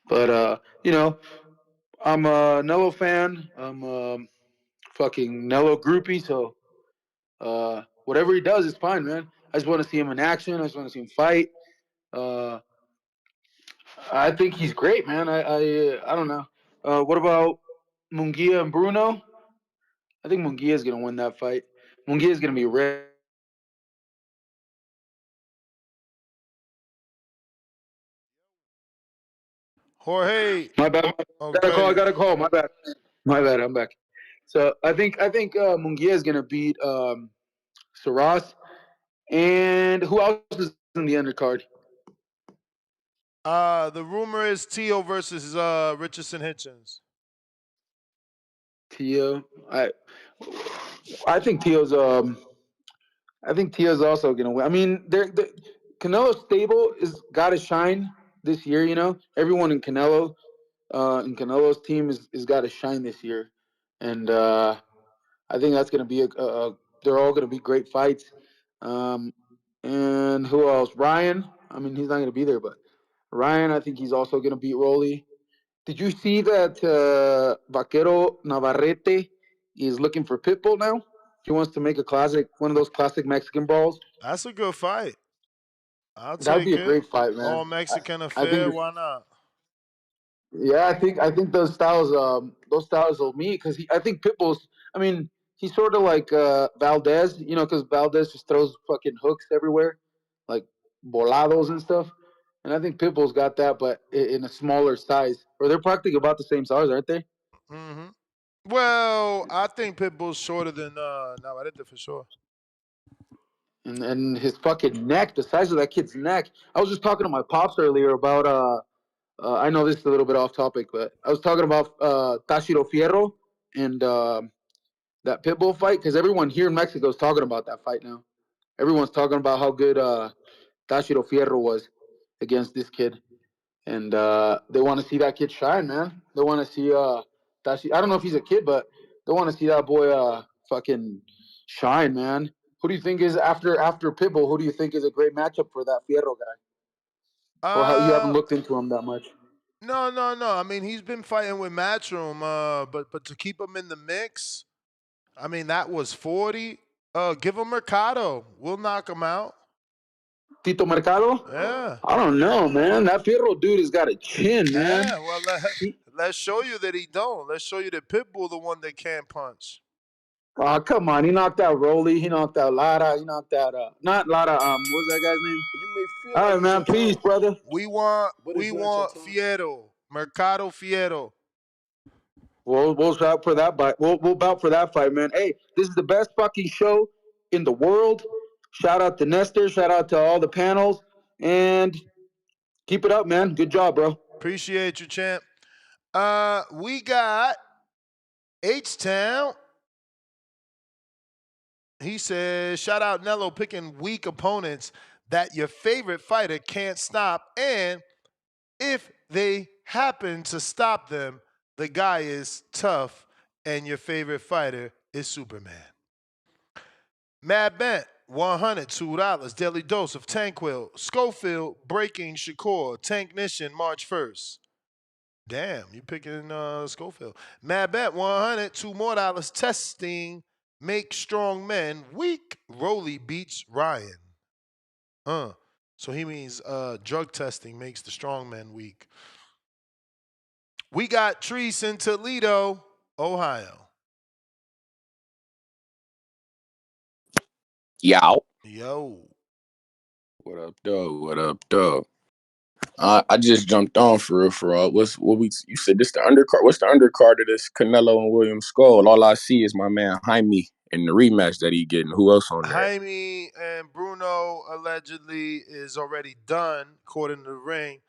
But you know, I'm a Nello fan. I'm a fucking Nello groupie, so whatever he does is fine, man. I just want to see him in action. I just want to see him fight. Uh, I think he's great, man. I don't know. What about Munguia and Bruno? I think Munguia is gonna win that fight. Munguia is gonna be ready. Jorge. My bad. Okay. I got a call. My bad. My bad. I'm back. So I think Munguia is gonna beat Saras. And who else is in the undercard? The rumor is Tio versus Richardson Hitchens. Tio. I think Tio's also gonna win. I mean, Canelo's stable is got to shine this year. You know, everyone in Canelo's team is got to shine this year, and I think that's gonna be they're all gonna be great fights. Um, and who else? Ryan. I mean, he's not gonna be there, but Ryan, I think he's also gonna beat Roelly. Did you see that Vaquero Navarrete is looking for Pitbull now? He wants to make one of those classic Mexican brawls. That's a good fight. I'll That would be take a it. great fight, man. All Mexican I affair. think, Why not? yeah, I think those styles will meet because I think Pitbull's. I mean, he's sort of like Valdez, you know, because Valdez just throws fucking hooks everywhere, like volados and stuff. And I think Pitbull's got that, but in a smaller size. Or they're practically about the same size, aren't they? hmm Well, I think Pitbull's shorter than Navarrete for sure. And his fucking neck, the size of that kid's neck. I was just talking to my pops earlier about I know this is a little bit off topic, but I was talking about Tashiro Fierro and that Pitbull fight because everyone here in Mexico is talking about that fight now. Everyone's talking about how good Tashiro Fierro was against this kid, and they want to see that kid shine, man. They want to see Tashi. I don't know if he's a kid, but they want to see that boy fucking shine, man. Who do you think is after Pitbull? Who do you think is a great matchup for that Fierro guy? Or how you haven't Uh, looked into him that much? no. I mean, he's been fighting with Matchroom, but to keep him in the mix, I mean, that was 40. Give him Mercado. We'll knock him out. Tito Mercado? Yeah. I don't know, man. That Fierro dude has got a chin, man. Yeah. Well, let's show you that he don't. Let's show you that Pitbull the one that can't punch. Oh, come on. He knocked out Roelly. He knocked out Lara. He knocked out not Lara. What was that guy's name? You may feel All like right, it's man. your Peace, time, brother. We want but we it's not your want time. Fierro. Mercado Fierro. We'll shout for that fight. We'll bout for that fight, man. Hey, this is the best fucking show in the world. Shout out to Nestor. Shout out to all the panels. And keep it up, man. Good job, bro. Appreciate you, champ. We got H-Town. He says, shout out Nello picking weak opponents that your favorite fighter can't stop. And if they happen to stop them, the guy is tough and your favorite fighter is Superman. Mad Bent, $102. Daily dose of Tanquil. Schofield breaking Shakur. Tanknician March 1st. Damn, you picking Schofield. Mad Bet 100, $2 more. Testing make strong men weak. Roelly beats Ryan. So he means drug testing makes the strong men weak. We got Treese in Toledo, Ohio. Yow. Yo. What up, dog? What up, dog? I just jumped on for real, for all. You said this the undercard? What's the undercard of this Canelo and William Skull? All I see is my man Jaime in the rematch that he getting. Who else on there? Jaime and Bruno allegedly is already done, according to the ring.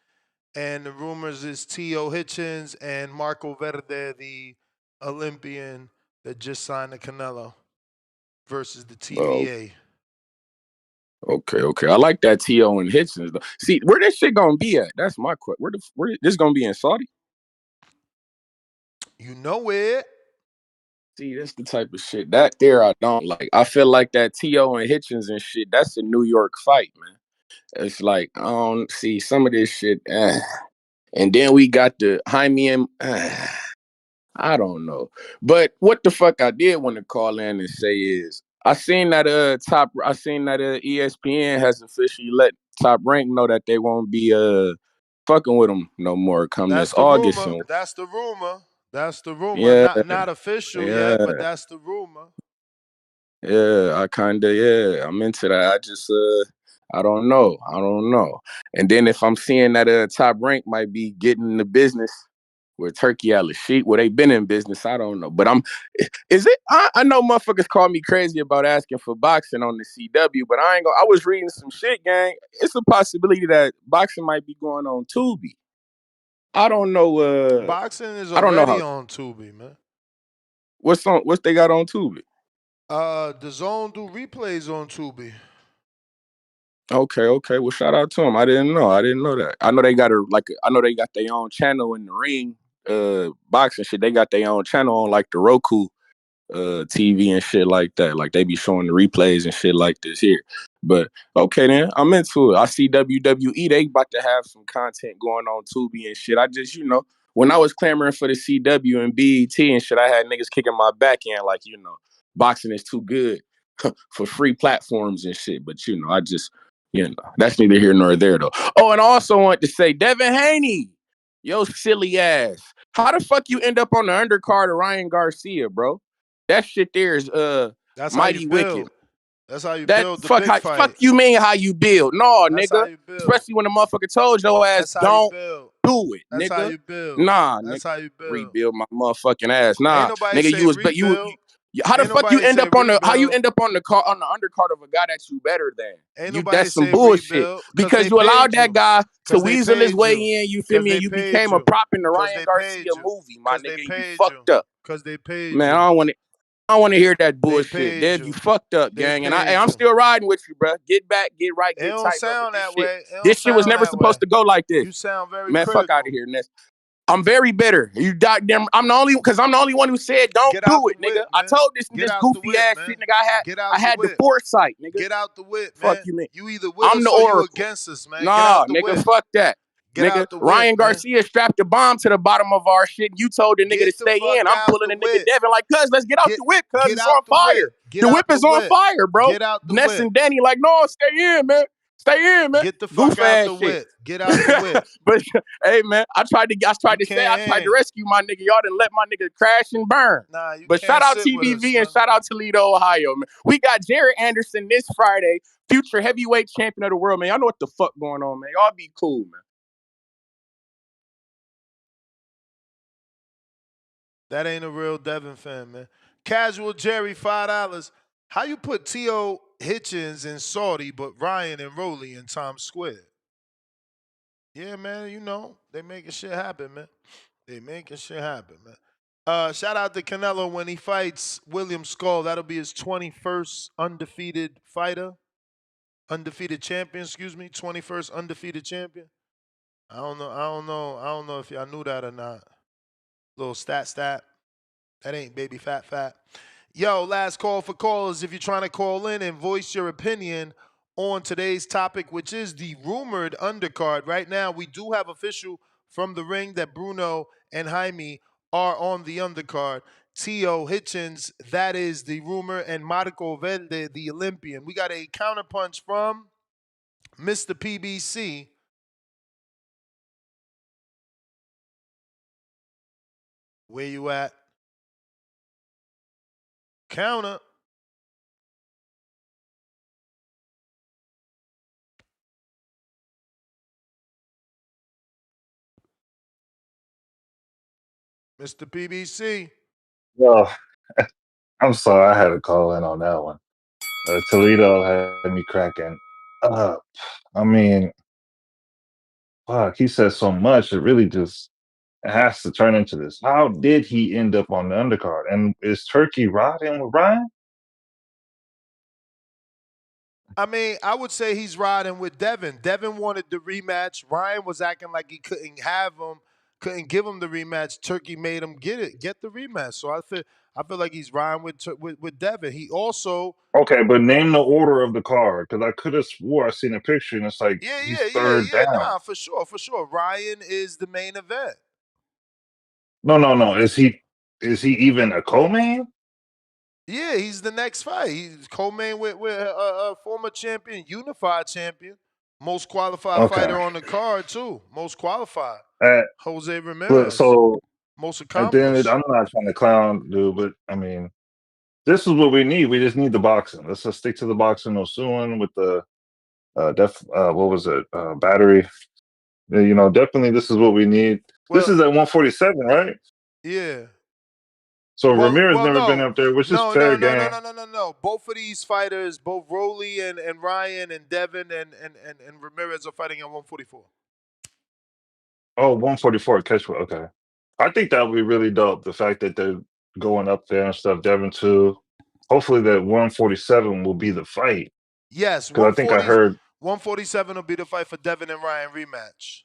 And the rumors is T.O. Hitchens and Marco Verde, the Olympian that just signed the Canelo, versus the Oh, TVA. okay. I like that T.O. and Hitchens though. See, where this shit gonna be at? That's my question. Where this gonna be in Saudi? You know where? See, that's the type of shit that there I don't like. I feel like that T.O. and Hitchens and shit. That's a New York fight, man. It's like I don't see some of this shit. And then we got the Jaime and I don't know. But what the fuck I did want to call in and say is I seen that ESPN has officially let Top Rank know that they won't be fucking with them no more come That's this the August. rumor. And That's the rumor. That's the rumor. yeah, Not official yet, but yeah. that's the rumor. Yeah, I'm into that. I just I don't know. And then if I'm seeing that Top Rank might be getting the business with Turkey Al Sheet, well, they been in business. I don't know. But is it I know motherfuckers call me crazy about asking for boxing on the CW, but I was reading some shit, gang. It's a possibility that boxing might be going on Tubi. I don't know Boxing is I don't know already how on Tubi, man. what's they got on Tubi. The Zone do replays on Tubi. Okay. Well, shout out to them. I didn't know that. I know they got their own channel in the ring, boxing shit. They got their own channel on like the Roku, TV and shit like that. Like they be showing the replays and shit like this here. But okay, then I'm into it. I see WWE. They about to have some content going on Tubi and shit. I just when I was clamoring for the CW and BET and shit, I had niggas kicking my back end like boxing is too good for free platforms and shit. But I just that's neither here nor there though. Oh, and I also want to say Devin Haney, yo silly ass. How the fuck you end up on the undercard of Ryan Garcia, bro? That shit there is That's how you mighty wicked. build. That's how you That build the big fuck fight. you mean how you build? No, That's how nigga. you build. Especially when the motherfucker told your ass That's how you don't build. do it, That's how nigga. you build. Nah, nigga. That's how you build. Rebuild my motherfucking ass. Ain't Nah, nobody nigga. say You was but rebuild. how the Ain't fuck you nobody end say up on the how you rebuild. end up on the car on the undercard of a guy that you better than? Ain't You nobody that's some say bullshit rebuild because because they you allowed paid that you. guy to Because they weasel his paid way you. in. You feel Because me? they And you paid became a you. prop in the Because Ryan they paid Garcia you. movie, my Because they nigga. And you paid you. fucked up, Because they paid man. you. I don't want to hear that They bullshit. paid Dev, you you. fucked up, They gang. And paid I'm you. still riding with you, bro. Get back, get right, It get don't tight, bro. But sound this that shit, way. It don't this shit was sound never that way. supposed to go like this. You sound very Man, fuck out critical. of here, Ness. I'm very bitter. You goddamn. I'm the only one who said don't Get do out the it, nigga. whip, I man. told Get this out the goofy whip, ass man. shit, nigga. Get I out the had the whip. foresight, nigga. Get out the whip, Fuck man. you, man. You either with I'm the us or you Oracle. against us, man. Get Nah, out the nigga. whip. Fuck that. Get Nigga, out the whip, Ryan man. Garcia strapped the bomb to the bottom of our shit. You told the nigga to Get the stay fuck in. I'm out pulling the the nigga whip. Devin like, cuz, let's get out the whip, cuz Get it's on out the whip. fire. Get The whip out the is on whip. fire, bro. Get out the Ness whip. and Danny like, no, stay in, man. Stay in, man. Get the fuck Goof out ass the shit. whip. Get out the whip. But hey, man, I tried You to can't hang. rescue my nigga. Y'all didn't let my nigga crash and burn. Nah, you But shout can't out sit with us, TBV and man. shout out Toledo, Ohio, man. We got Jared Anderson this Friday, future heavyweight champion of the world, man. Y'all know what the fuck going on, man. Y'all be cool, man. That ain't a real Devin fan, man. Casual Jerry, $5. How you put T.O. Hitchens in Saudi, but Ryan and Roelly in Times Square? Yeah, man, they making shit happen, man. They making shit happen, man. Shout out to Canelo when he fights William Skull. That'll be his 21st undefeated fighter. Undefeated champion, excuse me. 21st undefeated champion. I don't know if y'all knew that or not. Little stat. That ain't baby fat. Yo, last call for callers. If you're trying to call in and voice your opinion on today's topic, which is the rumored undercard. Right now, we do have official from the ring that Bruno and Jaime are on the undercard. T.O. Hitchens, that is the rumor, and Marco Verde, the Olympian. We got a counterpunch from Mr. PBC. Where you at? Counter. Mr. PBC. Well, I'm sorry, I had to call in on that one. Toledo had me cracking up. I mean, fuck, he said so much. It really just it has to turn into this. How did he end up on the undercard? And is Turkey riding with Ryan? I mean, I would say he's riding with Devin. Devin wanted the rematch. Ryan was acting like he couldn't have him, couldn't give him the rematch. Turkey made him get the rematch. So I feel like he's riding with Devin. He also Okay, but name the order of the card because I could have swore I seen a picture and it's like he's third down. Nah, for sure. Ryan is the main event. No. Is he even a co-main? Yeah, he's the next fight. He's co-main with a former champion, unified champion, most qualified Okay. fighter on the card too. Most qualified, Uh, Jose but Ramirez. so Most at the end, accomplished. I'm not trying to clown, dude, but I mean, this is what we need. We just need the boxing. Let's just stick to the boxing. No suing with the what was it? Battery. Yeah, definitely this is what we need. This Well, is at 147, right? yeah. So Well, Ramirez well, never been no, up there, which is no, fair no, no, no, game. no, no, no, no. Both of these fighters, both Roelly and Ryan and Devin and Ramirez are fighting at 144. Oh, 144 catchweight. Okay. I think that would be really dope. The fact that they're going up there and stuff, Devin too. Hopefully that 147 will be the fight. Yes, Because I think I heard 147 will be the fight for Devin and Ryan rematch.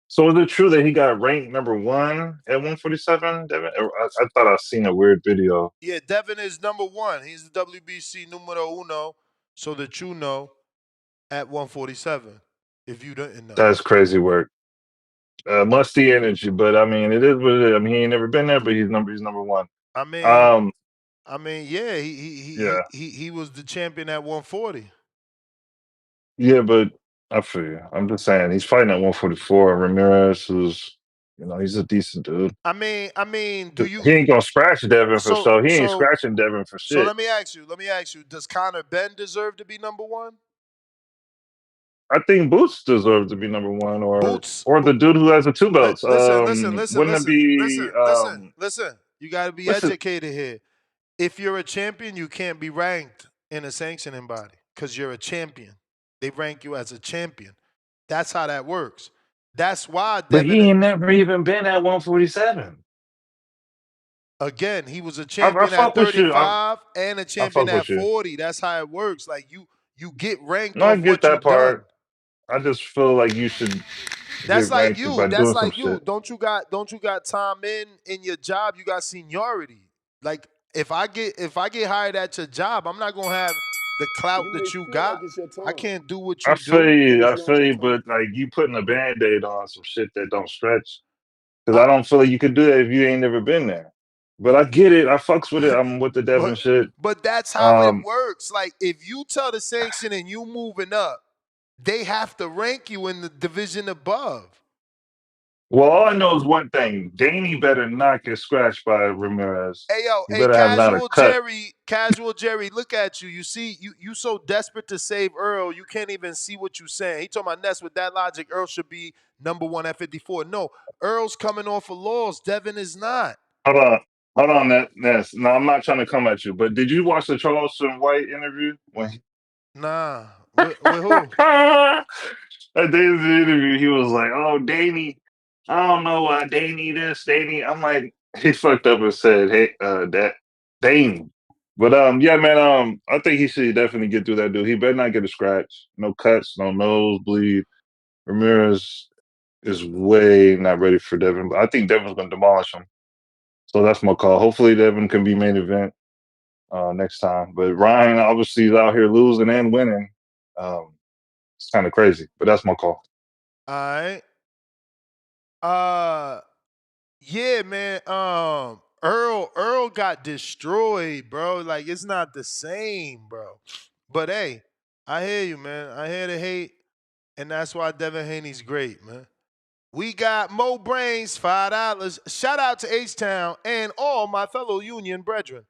so is it true that he got ranked number one at 147, Devin? I thought I seen a weird video. Yeah, Devin is number one. He's the WBC numero uno, so that you know, at 147. If you didn't know. That's crazy work. Musty energy, but I mean it is what it is. I mean he ain't never been there, but he's number one. I mean, Um yeah, he yeah. was the champion at 140. Yeah, but I feel you. I'm just saying he's fighting at 144. Ramirez, who's he's a decent dude. I mean, do you He ain't gonna scratch Devin for so so he ain't so scratching Devin for so shit. let me ask you, does Conor Ben deserve to be number one? I think Boots deserves to be number one, or Boots or the dude who has the two belts. Wouldn't it be listen. You got to be what's his educated here. If you're a champion, you can't be ranked in a sanctioning body because you're a champion. They rank you as a champion. That's how that works. That's why but he Devin, ain't never even been at 147. again, he was a I champion at fuck with you. 35 and a I champion fuck at with you. 40. That's how it works. Like you get ranked No, I off get what that you've done. part. I just feel like you should That's get like ranked you. by That's doing some like you. shit. Don't you got time in your job? You got seniority. Like if I get hired at your job, I'm not gonna have the clout You may that you feel like got. it's your I time, can't do what I you feel do. but you, it's I not feel your you, time. but like you putting a band-aid on some shit that don't stretch. Because I don't feel like you could do that if you ain't never been there. But I get it. I fucks with it. I'm with the Devin But shit. but that's how it Um, works. Like if you tell the sanction and you moving up, they have to rank you in the division above. well, all I know is one thing. Danny better not get scratched by Ramirez. Hey yo, He hey better have not a cut. Casual Jerry, look at you. You see, you so desperate to save Earl, you can't even see what you saying. He told my Ness with that logic, Earl should be number one at 54. No, Earl's coming off of laws. Devin is not. Hold on. Hold on, Ness. No, I'm not trying to come at you, but did you watch the Charleston White interview? Nah. With who? At the end of the interview, he was like, "Oh, Danny, I don't know why Danny this, Danny." I'm like, he fucked up and said, "Hey, that Danny." But yeah, man, I think he should definitely get through that dude. He better not get a scratch, no cuts, no nosebleed. Ramirez is way not ready for Devin, but I think Devin's gonna demolish him. So that's my call. Hopefully, Devin can be main event next time. But Ryan obviously is out here losing and winning. It's kind of crazy, but that's my call. All right. Yeah, man. Earl got destroyed, bro. Like it's not the same, bro. But hey, I hear you, man. I hear the hate, and that's why Devin Haney's great, man. We got Mo Brains, $5. Shout out to H-Town and all my fellow union brethren.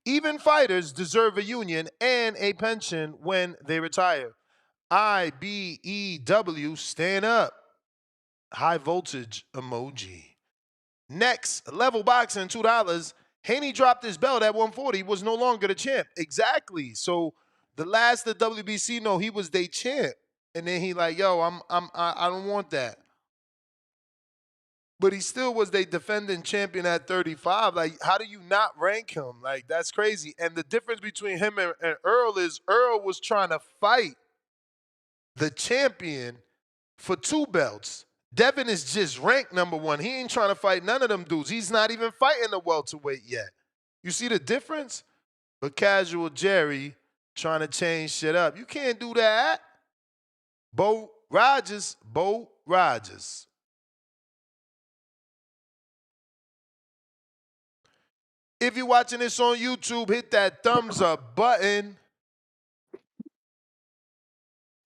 Even fighters deserve a union and a pension when they retire. IBEW, stand up. High voltage emoji. Next, level boxing, $2. Haney dropped his belt at 140. He was no longer the champ. Exactly. So the last the WBC know he was their champ, and then he like, yo, I don't want that. But he still was their defending champion at 35. Like, how do you not rank him? Like, that's crazy. And the difference between him and Earl is Earl was trying to fight the champion for 2 belts. Devin is just ranked number 1. He ain't trying to fight none of them dudes. He's not even fighting the welterweight yet. You see the difference? But Casual Jerry trying to change shit up. You can't do that. Bo Rogers. If you're watching this on YouTube, hit that thumbs up button.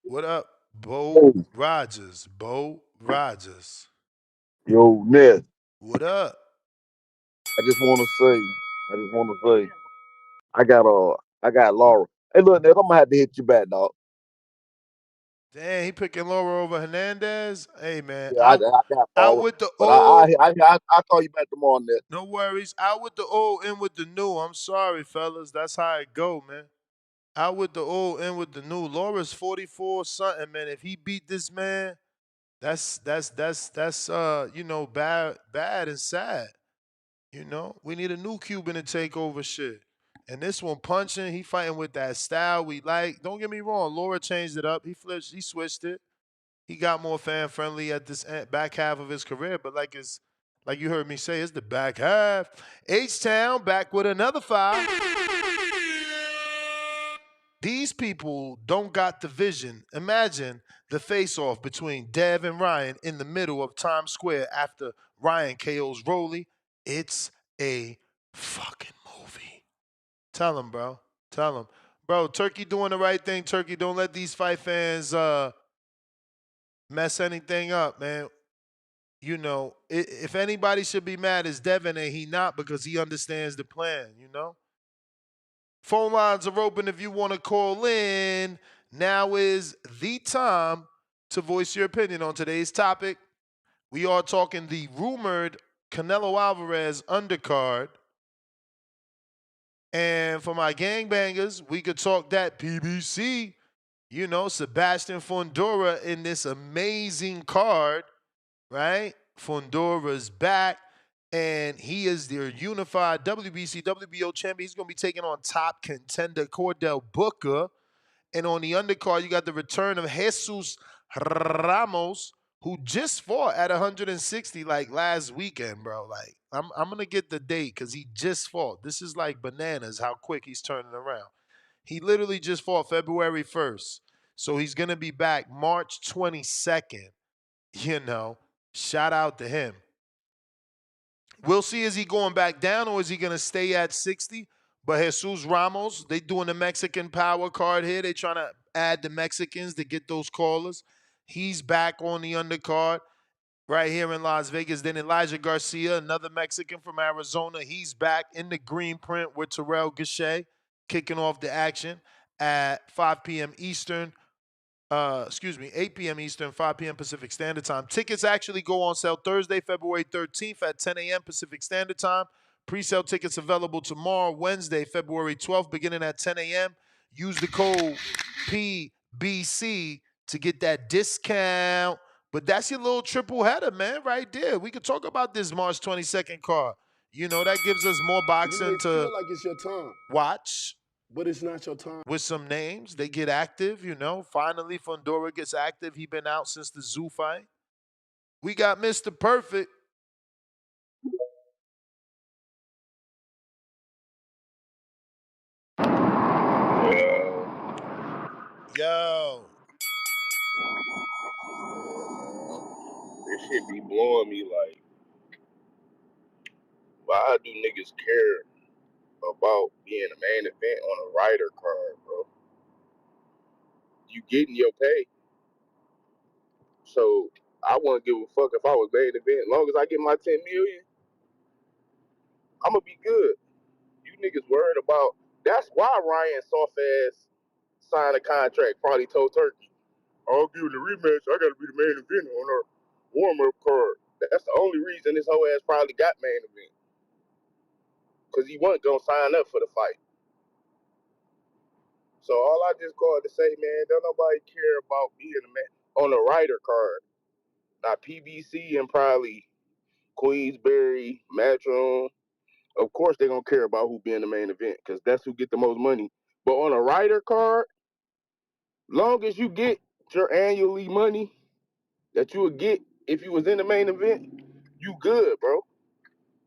What up, Bo Rogers? Bo Rogers. Yo, Ned. What up? I just want to say, I got Laura. Hey, look, Ned, I'm gonna have to hit you back, dog. Damn, he picking Laura over Hernandez. Hey man, Yeah, I got out Laura, with the but old. I call you back tomorrow, Ned. No worries. Out with the old, in with the new. I'm sorry, fellas. That's how it go, man. Out with the old, in with the new. Laura's 44 something, man. If he beat this man, that's bad and sad. You know, we need a new Cuban to take over shit. And this one punching, he fighting with that style we like. Don't get me wrong, Laura changed it up. He switched it. He got more fan friendly at this back half of his career. But like you heard me say, it's the back half. H-Town back with another foul. These people don't got the vision. Imagine the face-off between Dev and Ryan in the middle of Times Square after Ryan KO's Roelly. It's a fucking movie. Tell him, bro. Tell him. Bro, Turkey doing the right thing. Turkey, don't let these fight fans mess anything up, man. You know, if anybody should be mad, it's Devin, and he not because he understands the plan, you know? Phone lines are open if you want to call in. Now is the time to voice your opinion on today's topic. We are talking the rumored Canelo Alvarez undercard. And for my gangbangers, we could talk that PBC. You know, Sebastian Fundora in this amazing card, right? Fundora's back, and he is their unified WBC, WBO champion. He's going to be taking on top contender Cordell Booker. And on the undercard, you got the return of Jesus Ramos, who just fought at 160 like last weekend, bro. Like, I'm gonna get the date because he just fought. This is like bananas how quick he's turning around. He literally just fought February 1st. So he's gonna be back March 22nd. You know, shout out to him. We'll see, is he going back down or is he going to stay at 60? But Jesus Ramos, they doing the Mexican power card here. They trying to add the Mexicans to get those callers. He's back on the undercard right here in Las Vegas. Then Elijah Garcia, another Mexican from Arizona. He's back in the green print with Terrell Gachet, kicking off the action at 5 p.m. Eastern. 8 p.m. Eastern, 5 p.m. Pacific Standard Time. Tickets actually go on sale Thursday, February 13th at 10 a.m. Pacific Standard Time. Pre-sale tickets available tomorrow, Wednesday, February 12th, beginning at 10 a.m. Use the code PBC to get that discount. But that's your little triple header, man, right there. We could talk about this March 22nd card. You know, that gives us more You boxing may to feel like it's your time, watch but it's not your time. with some names. They get active, you know. Finally, Fundora gets active. He been out since the Zoo fight. We got Mr. Perfect. Yo. This shit be blowing me like, why do niggas care about being a main event on a rider card, bro? You getting your pay. So I wouldn't give a fuck if I was main event. As long as I get my 10 million, I'ma be good. You niggas worried about, that's why Ryan soft ass signed a contract, probably told Turkey, I'll give you the rematch, I gotta be the main event on our warm-up card. That's the only reason this whole ass probably got main event. Because he wasn't going to sign up for the fight. So all I just called to say, man, don't nobody care about being a man on a writer card. Now PBC and probably Queensberry, Matron, of course they're gonna care about who be in the main event because that's who get the most money. But on a writer card, long as you get your annually money that you would get if you was in the main event, you good, bro.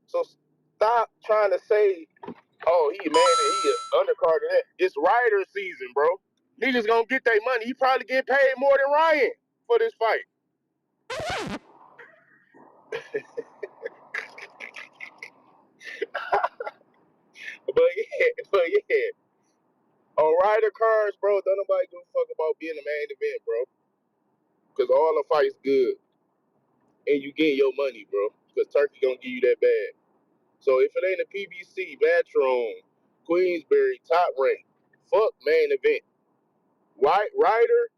So stop trying to say, oh, he man, he a undercard of that. It's rider season, bro. Niggas gonna get their money. He probably get paid more than Ryan for this fight. but yeah. On rider cards, bro, don't nobody give a fuck about being the main event, bro. Because all the fights good. And you get your money, bro. Because Turkey gonna give you that bag. So if it ain't a PBC, Batroom, Queensberry, Top Rank, fuck main event. Rider,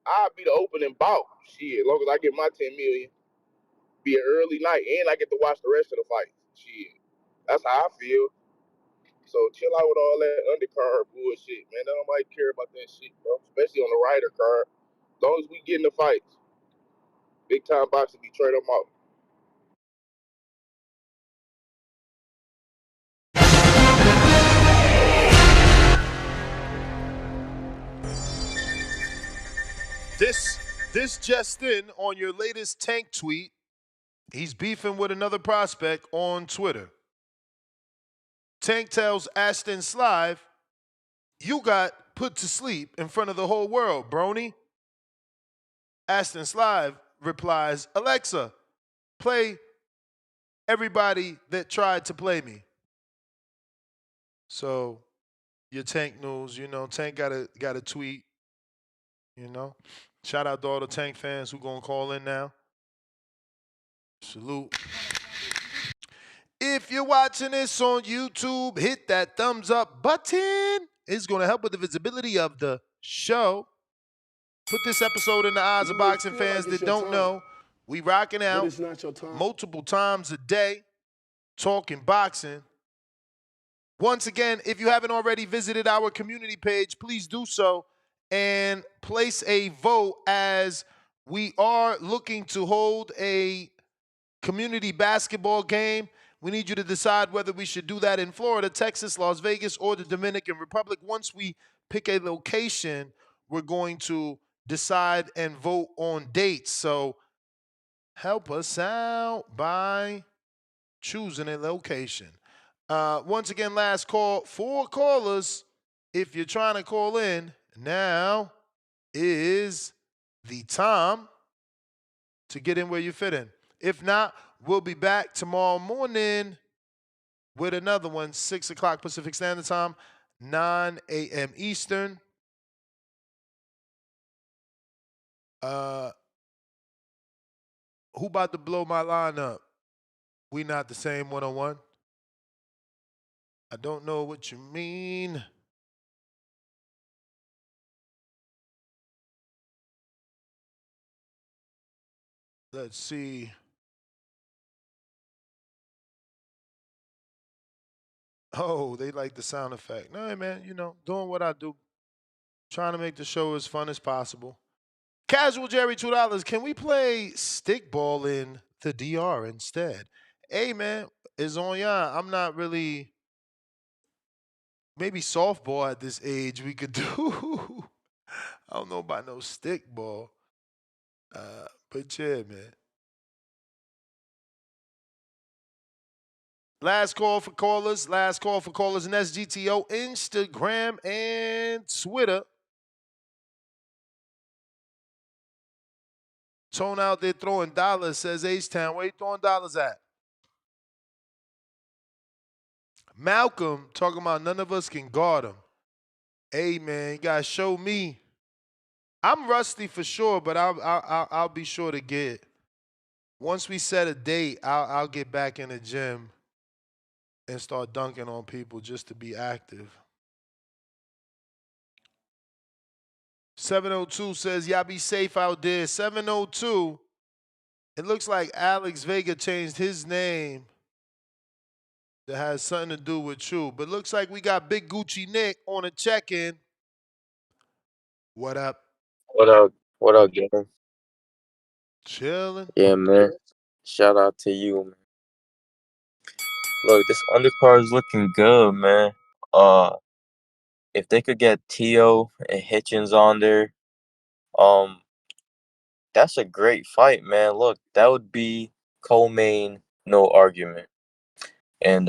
I'll be the opening bout. Shit, as long as I get my 10 million, be an early night, and I get to watch the rest of the fight. Shit. That's how I feel. So chill out with all that undercard bullshit, man. Nobody care about that shit, bro. Especially on the rider card. As long as we get in the fights, big time boxing be trade them out. This just in on your latest Tank tweet. He's beefing with another prospect on Twitter. Tank tells Ashton Slive, "You got put to sleep in front of the whole world, brony." Ashton Slive replies, "Alexa, play everybody that tried to play me." So your Tank news, Tank got a tweet, Shout out to all the Tank fans who gonna call in now. Salute. If you're watching this on YouTube, hit that thumbs up button. It's gonna help with the visibility of the show. Put this episode in the eyes of boxing fans that don't know. We rocking out multiple times a day, talking boxing. Once again, if you haven't already visited our community page, please do so and place a vote as we are looking to hold a community basketball game. We need you to decide whether we should do that in Florida, Texas, Las Vegas, or the Dominican Republic. Once we pick a location, we're going to decide and vote on dates. So help us out by choosing a location. Once again, last call. 4 callers. If you're trying to call in, now is the time to get in where you fit in. If not, we'll be back tomorrow morning with another one, 6 o'clock Pacific Standard Time, 9 a.m. Eastern. Who about to blow my line up? We not the same one-on-one. I don't know what you mean. Let's see. Oh, they like the sound effect. No, man, doing what I do. Trying to make the show as fun as possible. Casual Jerry, $2. Can we play stickball in the DR instead? Hey, man, it's on y'all. I'm not really. Maybe softball at this age we could do. I don't know about no stickball. But yeah, man. Last call for callers. Last call for callers. And that's GTO, Instagram, and Twitter. Tone out there throwing dollars, says H-Town. Where you throwing dollars at? Malcolm talking about none of us can guard him. Hey, man, you got to show me. I'm rusty for sure, but I'll be sure to get. Once we set a date, I'll get back in the gym and start dunking on people just to be active. 702 says, y'all be safe out there. 702 It looks like Alex Vega changed his name that has something to do with True. But looks like we got Big Gucci Nick on a check-in. What up? What up? What up, gang? Chilling. Yeah, man. Shout out to you, man. Look, this undercard is looking good, man. Uh, if they could get Tio and Hitchens on there, um, that's a great fight, man. Look, that would be co-main, no argument. And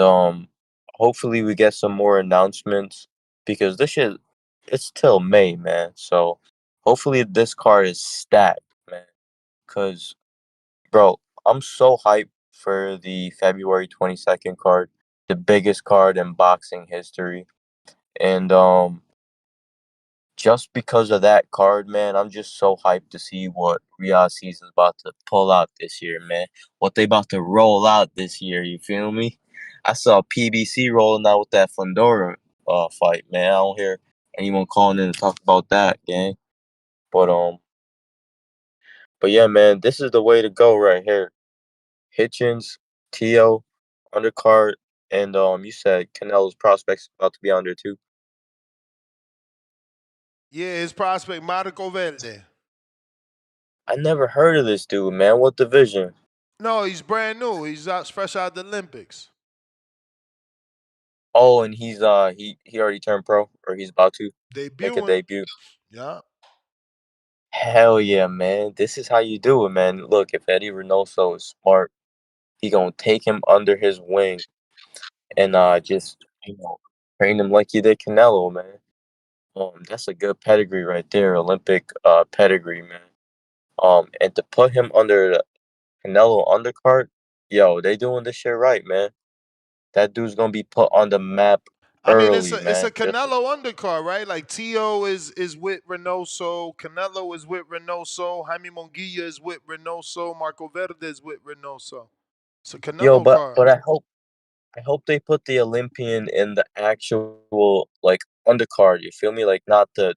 hopefully we get some more announcements because this shit, it's till May, man. So hopefully this card is stacked, man. Cause bro, I'm so hyped for the February 22nd card, the biggest card in boxing history. And just because of that card, man, I'm just so hyped to see what Riyadh season's about to pull out this year, man. What they about to roll out this year, you feel me? I saw PBC rolling out with that Fundora fight, man. I don't hear anyone calling in to talk about that, gang. But but yeah, man, this is the way to go right here. Hitchens, Tio, undercard, and you said Canelo's prospects about to be under too. Yeah, his prospect Marco Verde. I never heard of this dude, man. What division? No, he's brand new. He's out fresh out the Olympics. Oh, and he already turned pro, or he's about to make a Debuting. debut. Yeah. Hell yeah, man! This is how you do it, man. Look, if Eddie Reynoso is smart, he gonna take him under his wing and just train him like he did Canelo, man. That's a good pedigree right there, Olympic pedigree, man. And to put him under the Canelo undercard, yo, they doing this shit right, man. That dude's gonna be put on the map I mean, early, it's a man. Just Canelo undercard, right? Like Tio is with Reynoso, Canelo is with Reynoso, Jaime Munguia is with Reynoso, Marco Verde is with Reynoso. It's a yo, Canelo but card. I hope they put the Olympian in the actual like undercard. You feel me? Like not the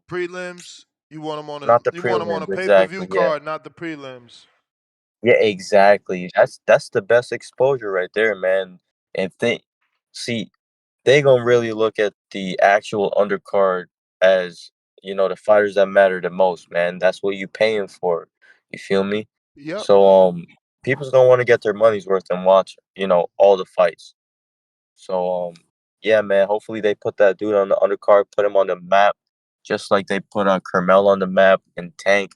Prelims. not the You want him on a prelims pay-per-view exactly. Yeah, card, not the prelims. yeah, exactly. That's the best exposure right there, man. If they see, they gonna really look at the actual undercard as the fighters that matter the most, man. That's what you paying for. You feel me? Yep. So people's gonna want to get their money's worth and watch all the fights. So yeah, man. Hopefully they put that dude on the undercard, put him on the map, just like they put Carmel on the map and Tank.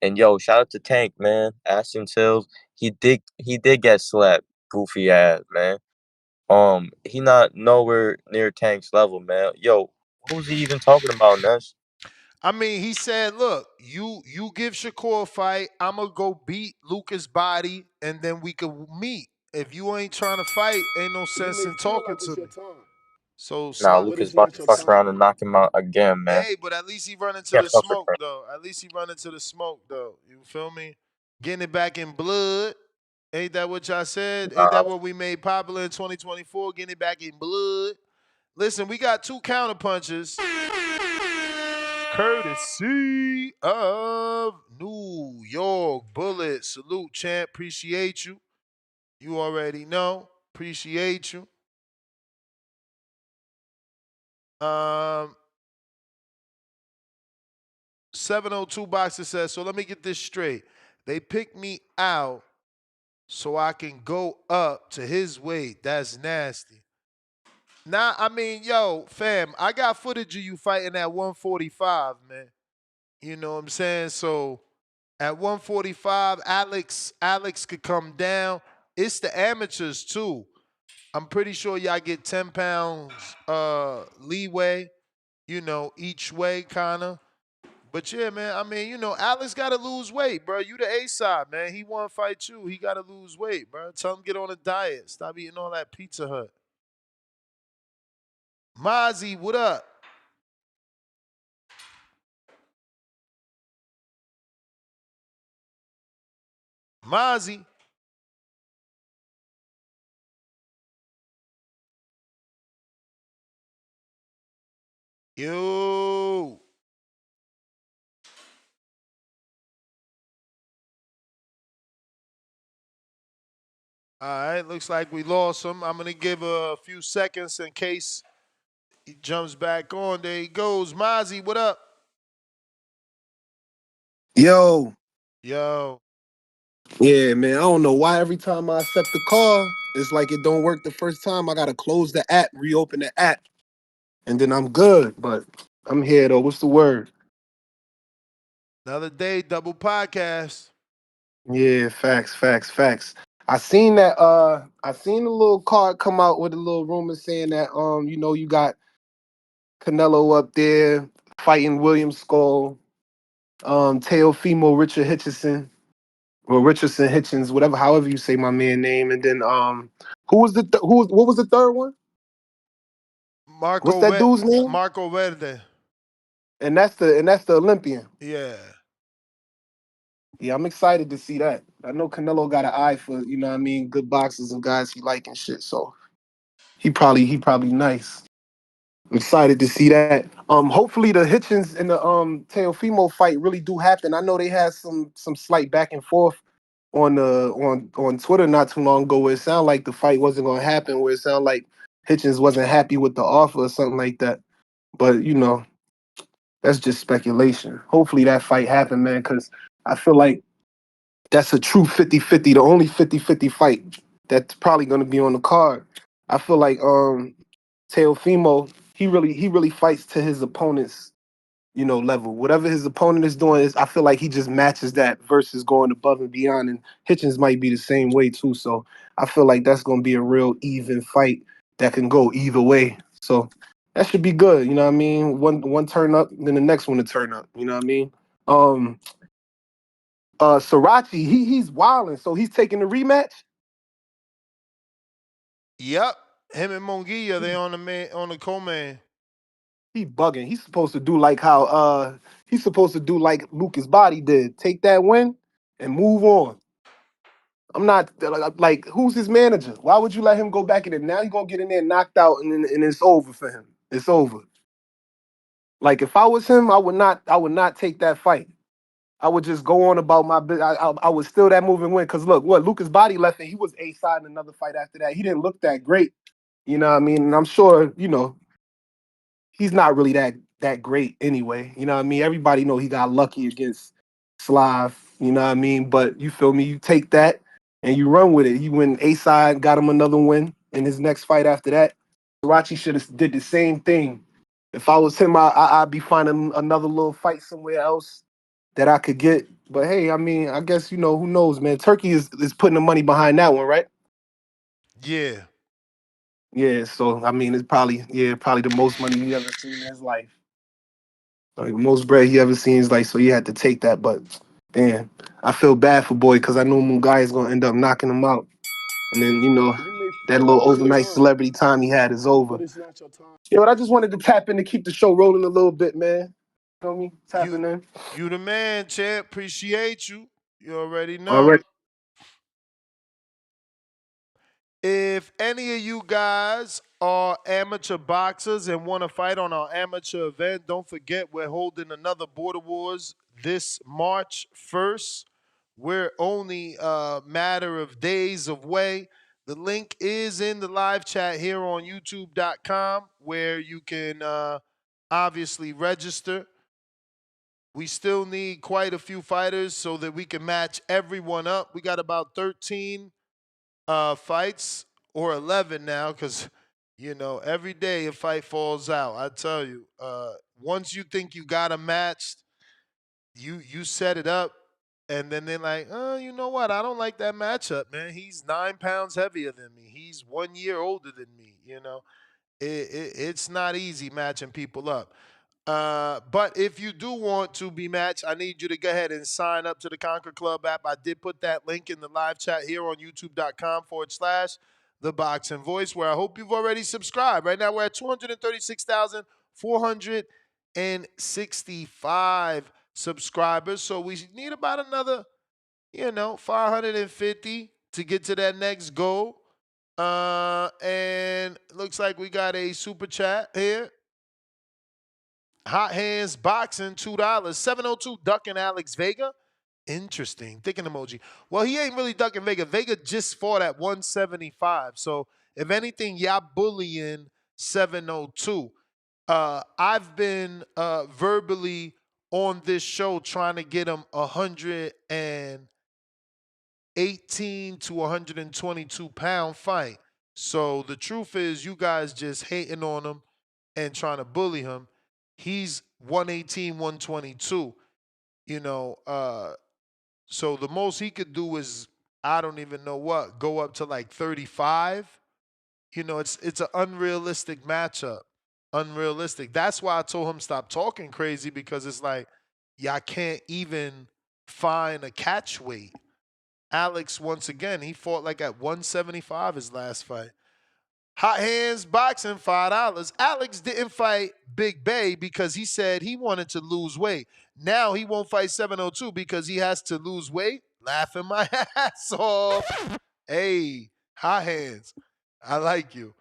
And yo, shout out to Tank, man. Ashton Sills, he did get slapped, goofy ass, man. He not nowhere near Tank's level, man. Yo, what was he even talking about, Ness? I mean, he said, "Look, you give Shakur a fight. I'ma go beat Lucas' body, and then we could meet. If you ain't trying to fight, ain't no You sense may in feel talking like to it's your me." time, So Nah, stop. but Lucas it's about not to your fuck time. around and knock him out again, man. Hey, but at least he run into Can't the fuck with smoke him. though. At least he run into the smoke though. You feel me? Getting it back in blood. Ain't that what y'all said? Ain't Nah, that what we made popular in 2024? Getting it back in blood. Listen, we got two counter punches. Courtesy of New York Bullet. Salute, champ. Appreciate you. You already know. Appreciate you. 702 Boxer says, so let me get this straight. They picked me out so I can go up to his weight. That's nasty. Nah, I mean, yo, fam, I got footage of you fighting at 145, man. You know what I'm saying? So at 145, Alex could come down. It's the amateurs too. I'm pretty sure y'all get 10 pounds leeway, each way kinda. But yeah, man, I mean, Alex gotta lose weight, bro. You the A side, man. He wanna fight you. He gotta lose weight, bro. Tell him get on a diet. Stop eating all that Pizza Hut. Mozzie, what up? Mozzie. Yo. All right, looks like we lost him. I'm gonna give a few seconds in case he jumps back on. There he goes. Mozzie, what up? Yo, Yo. yeah, man. I don't know why every time I accept the call, it's like it don't work the first time. I gotta close the app, reopen the app, and then I'm good. But I'm here though. What's the word? Another day, double podcast. Yeah, facts, facts, facts. I seen that. I seen a little card come out with a little rumor saying that you got Canelo up there fighting William Skull, Teofimo Richard Hitchison. Or Richardson Hitchens, whatever, however you say my man name, and then what was the third one? What's that dude's name? Marco Verde. And that's the Olympian. Yeah. Yeah, I'm excited to see that. I know Canelo got an eye for what I mean, good boxers and guys he like and shit. So he probably nice. I'm excited to see that. Hopefully the Hitchens and the Teofimo fight really do happen. I know they had some slight back and forth on Twitter not too long ago where it sounded like the fight wasn't gonna happen, where it sounded like Hitchens wasn't happy with the offer or something like that. But that's just speculation. Hopefully that fight happened, man, because I feel like that's a true 50-50, the only 50-50 fight that's probably gonna be on the card. I feel like Teofimo, he really fights to his opponent's level. Whatever his opponent is doing is I feel like he just matches that versus going above and beyond. And Hitchens might be the same way too. So I feel like that's gonna be a real even fight that can go either way. So that should be good. You know what I mean? One turn up, then the next one to turn up. You know what I mean? Um Sriracha, he's wilding, so he's taking the rematch. Yep. Him and Monguia, they on the co-main. He bugging. He's supposed to do like Lucas Body did. Take that win and move on. I'm not like who's his manager? Why would you let him go back in there? Now he's gonna get in there knocked out and it's over for him. It's over. Like if I was him, I would not take that fight. I would just go on about my business. I would still that move and win. Cause look, what Lucas Body left and he was A side in another fight after that. He didn't look that great. You know what I mean? And I'm sure, he's not really that great anyway. You know what I mean? Everybody know he got lucky against Slav. You know what I mean? But you feel me? You take that and you run with it. You win A side, got him another win in his next fight after that. Sriracha should have did the same thing. If I was him, I'd be finding another little fight somewhere else that I could get. But hey, I mean, I guess who knows, man. Turkey is putting the money behind that one, right? Yeah. Yeah, so I mean, it's probably the most money he ever seen in his life. Like most bread he ever seen is like, so he had to take that. But damn, I feel bad for boy because I know Mugai is gonna end up knocking him out, and then You may that feel little like it's your overnight time, celebrity time he had is over. but it's not your time. Yeah, but I just wanted to tap in to keep the show rolling a little bit, man. You know me? You Tapping in. you the man, champ. Appreciate you. You already All know. right. If any of you guys are amateur boxers and want to fight on our amateur event, don't forget we're holding another Border Wars this March 1st. We're only a matter of days away. The link is in the live chat here on youtube.com where you can obviously register. We still need quite a few fighters so that we can match everyone up. We got about 13 fights or 11 now because every day a fight falls out. I tell you, once you think you got a match, you set it up and then they're like, oh, you know what, I don't like that matchup, man. He's 9 pounds heavier than me, he's 1 year older than me. It's not easy matching people up. But if you do want to be matched, I need you to go ahead and sign up to the Conquer Club app. I did put that link in the live chat here on youtube.com/The Boxing Voice, where I hope you've already subscribed. Right now, we're at 236,465 subscribers. So we need about another, 550 to get to that next goal. And looks like we got a super chat here. Hot Hands Boxing, $2. 702 Duck and Alex Vega. Interesting. Thinking emoji. Well, he ain't really ducking Vega. Vega just fought at 175. So if anything, y'all bullying 702. I've been verbally on this show trying to get him 118 to 122-pound fight. So the truth is, you guys just hating on him and trying to bully him. He's 118, 122. You know, so the most he could do is, I don't even know what, go up to like 35. You know, it's an unrealistic matchup. Unrealistic. That's why I told him stop talking crazy, because it's like y'all can't even find a catch weight. Alex, once again, he fought like at 175 his last fight. Hot Hands Boxing, $5. Alex didn't fight Big Bay because he said he wanted to lose weight. Now he won't fight 702 because he has to lose weight. Laughing my ass off. Hey, Hot Hands, I like you.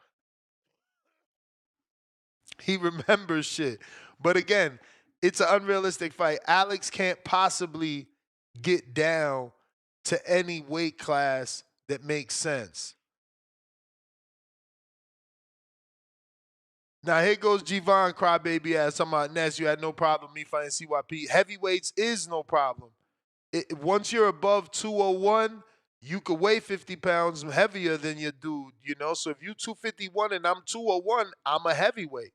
He remembers shit. But again, it's an unrealistic fight. Alex can't possibly get down to any weight class that makes sense. Now here goes Javon crybaby ass talking about Ness. You had no problem me fighting CYP. Heavyweights is no problem. Once you're above 201, you could weigh 50 pounds heavier than your dude. You know, so if you 251 and I'm 201, I'm a heavyweight.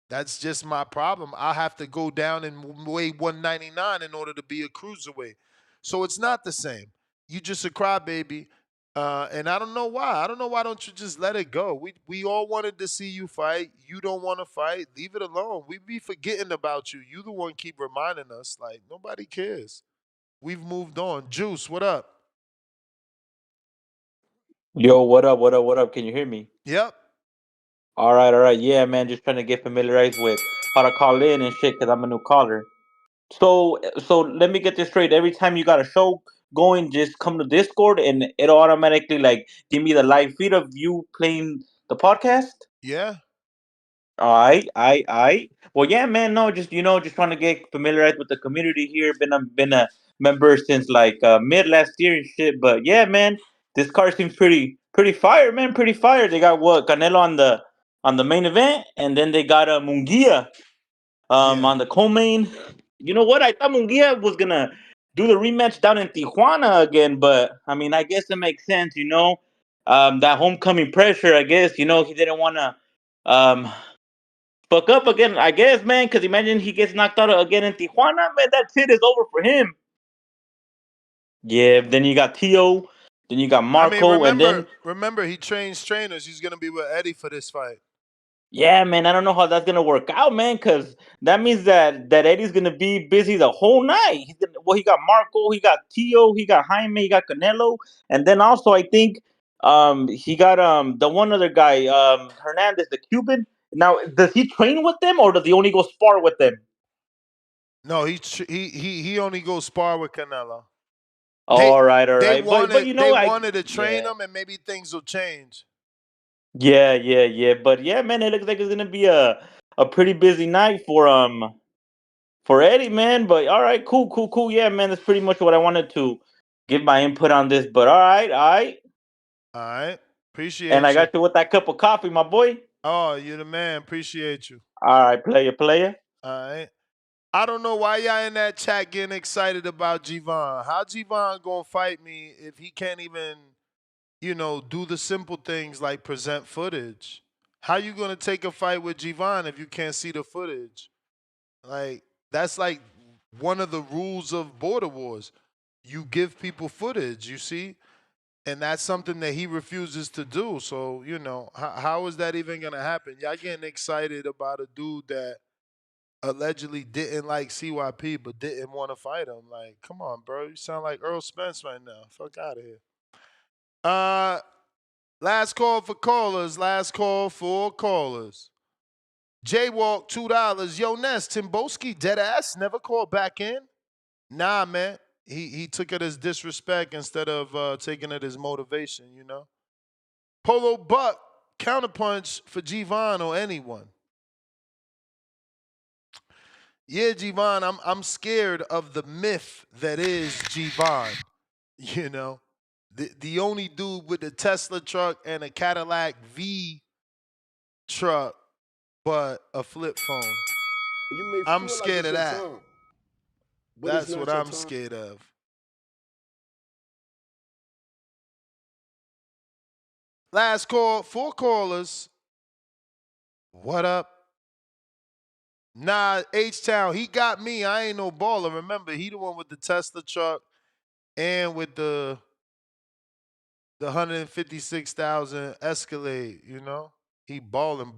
That's just my problem. I have to go down and weigh 199 in order to be a cruiserweight. So it's not the same. You just a crybaby. And I don't know why. I don't know why don't you just let it go. We all wanted to see you fight. You don't want to fight. Leave it alone. We be forgetting about you. You the one keep reminding us. Like, nobody cares. We've moved on. Juice, what up? Yo, what up? What up? What up? Can you hear me? Yep. All right. Yeah, man. Just trying to get familiarized with how to call in and shit, cause I'm a new caller. So let me get this straight. Every time you got a show going, just come to Discord and it'll automatically like give me the live feed of you playing the podcast. Yeah. I. Well, yeah, man. No, just just trying to get familiarized with the community here. Been a member since like mid last year and shit. But yeah, man, this card seems pretty fire, man. Pretty fire. They got what Canelo on the main event, and then they got Mungia Yeah. on the co-main. You know what? I thought Mungia was gonna do the rematch down in Tijuana again, but I mean, I guess it makes sense. That homecoming pressure. I guess he didn't want to. Um, Fuck up again, I guess, man. Because imagine he gets knocked out again in Tijuana, man. That shit is over for him. Yeah. Then you got Tio. Then you got I mean, Marco, and then remember, he trains trainers. He's gonna be with Eddie for this fight. yeah, man. I don't know how that's gonna work out, man. Because that means that Eddie's gonna be busy the whole night. He got Marco, he got Tio, he got Jaime, he got Canelo, and then also I think he got the one other guy Hernandez, the Cuban. Now, does he train with them or does he only go spar with them? No, he only goes spar with Canelo. They All they right. But wanted you they know, wanted to train yeah. him, and maybe things will change. Yeah. But yeah, man, it looks like it's gonna be a pretty busy night for Eddie, man. But all right, cool. Yeah, man, that's pretty much what I wanted to give my input on this. But all right. All right, And I appreciate you. got you with that cup of coffee, my boy. Oh, you're the man. Appreciate you. All right, player. All right. I don't know why y'all in that chat getting excited about Javon. How Javon gonna fight me if he can't even, do the simple things like present footage? How you gonna take a fight with Javon if you can't see the footage? Like, that's like one of the rules of Border Wars. You give people footage, you see? And that's something that he refuses to do. So, how is that even going to happen? Y'all getting excited about a dude that allegedly didn't like CYP but didn't want to fight him. Like, come on, bro. You sound like Earl Spence right now. Fuck out of here. Uh, Last call for callers. Last call for callers. Jaywalk, $2. Yo, Ness, Timboski, dead ass, never called back in. Nah, man. He took it as disrespect instead of taking it as motivation. Polo Buck, counterpunch for Gvon or anyone. Yeah, Javon, I'm scared of the myth that is Javon. You know, the only dude with a Tesla truck and a Cadillac V truck, but a flip phone. You may I'm feel like scared it's of your that. time, but it's That's what not your I'm time. scared of. Last call, 4 callers. What up? Nah, H-Town, he got me. I ain't no baller. Remember, he the one with the Tesla truck and with the 156,000 Escalade, you know? He balling.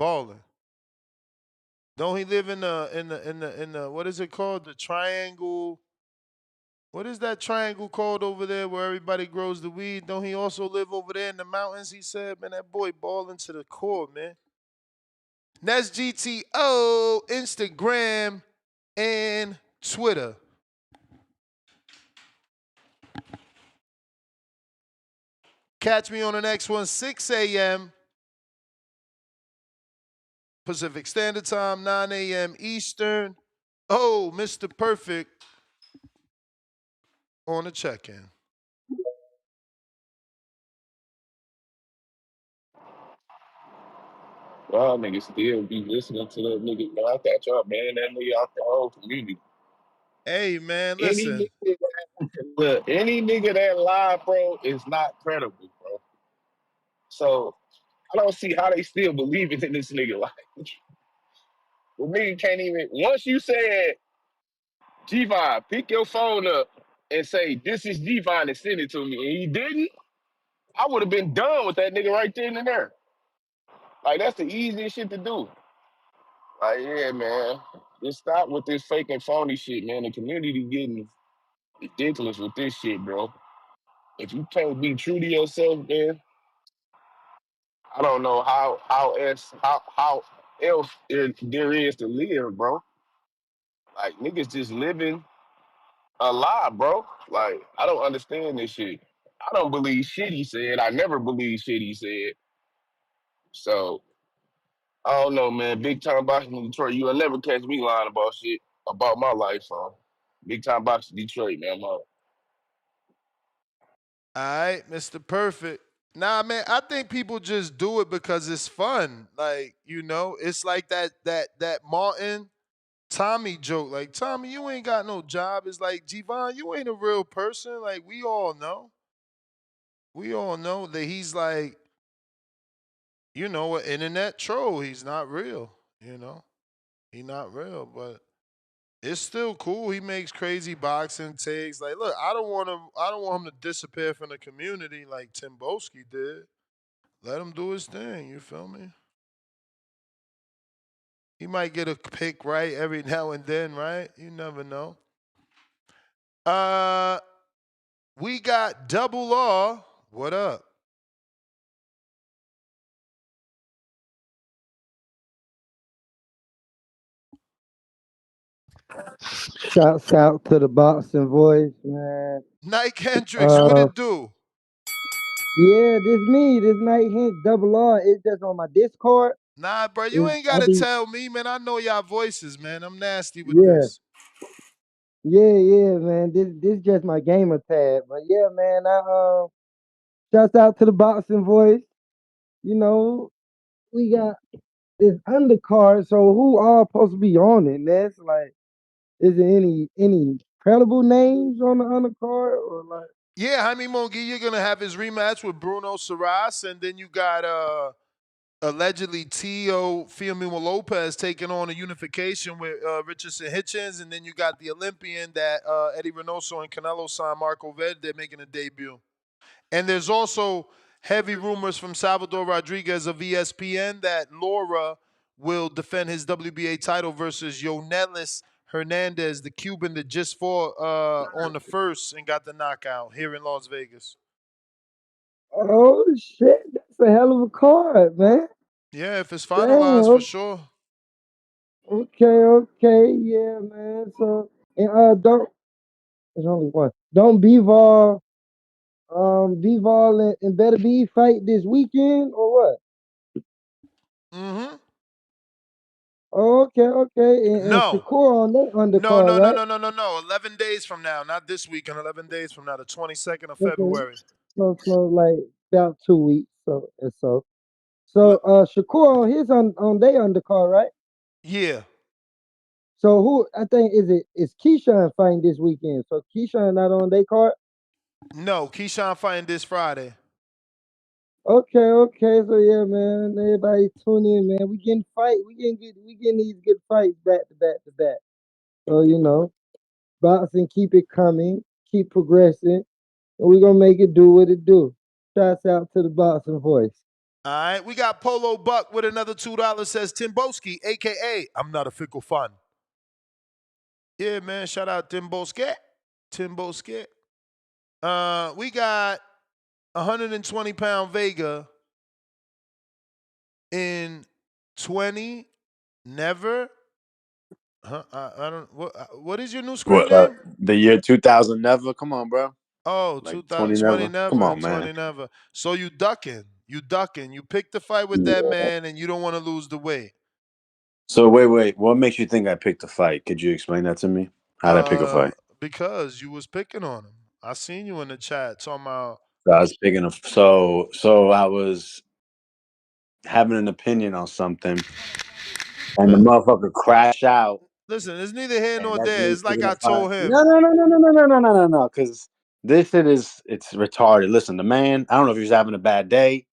Don't he live in the what is it called? The triangle. What is that triangle called over there where everybody grows the weed? Don't he also live over there in the mountains? He said, man, that boy balling to the core, man. That's GTO, Instagram, and Twitter. Catch me on the next one, 6 a.m. Pacific Standard Time, 9 a.m. Eastern. Oh, Mr. Perfect on the check-in. Y'all niggas still be listening to that nigga. Man, I thought y'all ban that nigga out the whole community. Hey, man, Any listen. nigga, look, any nigga that lie, bro, is not credible, bro. So I don't see how they still believing in this nigga. Like, the nigga can't even. Once you said, G-Vine, pick your phone up and say, this is G-Vine and send it to me, and he didn't, I would have been done with that nigga right then and there. Like, that's the easiest shit to do. Like, yeah, man. Just stop with this fake and phony shit, man. The community getting ridiculous with this shit, bro. If you can't be true to yourself, man, I don't know how else there is to live, bro. Like niggas just living a lie, bro. Like I don't understand this shit. I don't believe shit he said. I never believe shit he said. So I don't know, man. Big time boxing in Detroit. You'll never catch me lying about shit about my life. So big time boxing Detroit, man. I'm out. All right, Mr. Perfect. Nah, man, I think people just do it because it's fun. Like, you know, it's like that Martin Tommy joke. Like, Tommy, you ain't got no job. It's like, Javon, you ain't a real person. Like, we all know. We all know that he's like, you know, an internet troll. He's not real, you know. He not real, but it's still cool. He makes crazy boxing takes. Like, look, I don't want him to disappear from the community like Tim Boski did. Let him do his thing. You feel me? He might get a pick right every now and then, right? You never know. Uh, we got Double R. What up? Shouts out to the boxing voice, man. Nike Hendricks, what it do? Yeah, this night hint double R. It's just on my Discord. Nah, bro, you Is ain't I gotta be tell me, man. I know y'all voices, man. I'm nasty with yeah, this. yeah, man. This just my gamer tag, but yeah, man. Shouts out to the boxing voice. You know, we got this undercard. So who all supposed to be on it? That's like, is there any credible names on the undercard or like? Yeah, Jaime Munguia gonna have his rematch with Bruno Saras, and then you got allegedly Tio Fiamimo Lopez taking on a unification with Richardson Hitchens, and then you got the Olympian that Eddie Reynoso and Canelo signed, Marco Verde, making a debut. And there's also heavy rumors from Salvador Rodriguez of ESPN that Laura will defend his WBA title versus Yonelis Hernandez, the Cuban that just fought on the first and got the knockout here in Las Vegas. Oh shit, that's a hell of a card, man. Yeah, if it's Damn. finalized, for sure. Okay, yeah, man. So and don't there's only one. Don't Bivol and Better Be fight this weekend or what? Mm-hmm. Okay, okay. And No. Shakur on that No, undercard, no, no, right? no, no, no, no. 11 days from now, not this week, and 11 days from now, the 22nd of Okay. February. So like about 2 weeks. Le- Shakur on his on their undercard, right? yeah. So who I think is Keyshawn fighting this weekend. So Keyshawn not on their card? No, Keyshawn fighting this Friday. Okay, okay. So yeah, man. Everybody tune in, man. We getting these good fights back to back to back. So, boxing keep it coming, keep progressing, and we gonna make it do what it do. Shouts out to the boxing voice. All right. We got Polo Buck with another $2, says Timboski, a.k.a. I'm not a fickle fun. Yeah, man. Shout out Timboski. Timboski. We got 120-pound Vega in 20. Never. Huh? I don't. What is your new screen What? name? The year 2000 never? Come on, bro. Oh, Like 20 2020 never? Come never on, and man. 20 never. So you ducking. You ducking. You picked the fight with that Yeah. man and you don't want to lose the weight. So wait. What makes you think I picked a fight? Could you explain that to me? How'd I pick a Uh, fight? because you was picking on him. I seen you in the chat talking about. So I was picking a. So I was having an opinion on something, and the But motherfucker crash out, listen, it's neither here and nor that's there. me It's like picking I a fight. told him. No. Because this shit it's retarded. Listen, the man. I don't know if he was having a bad day.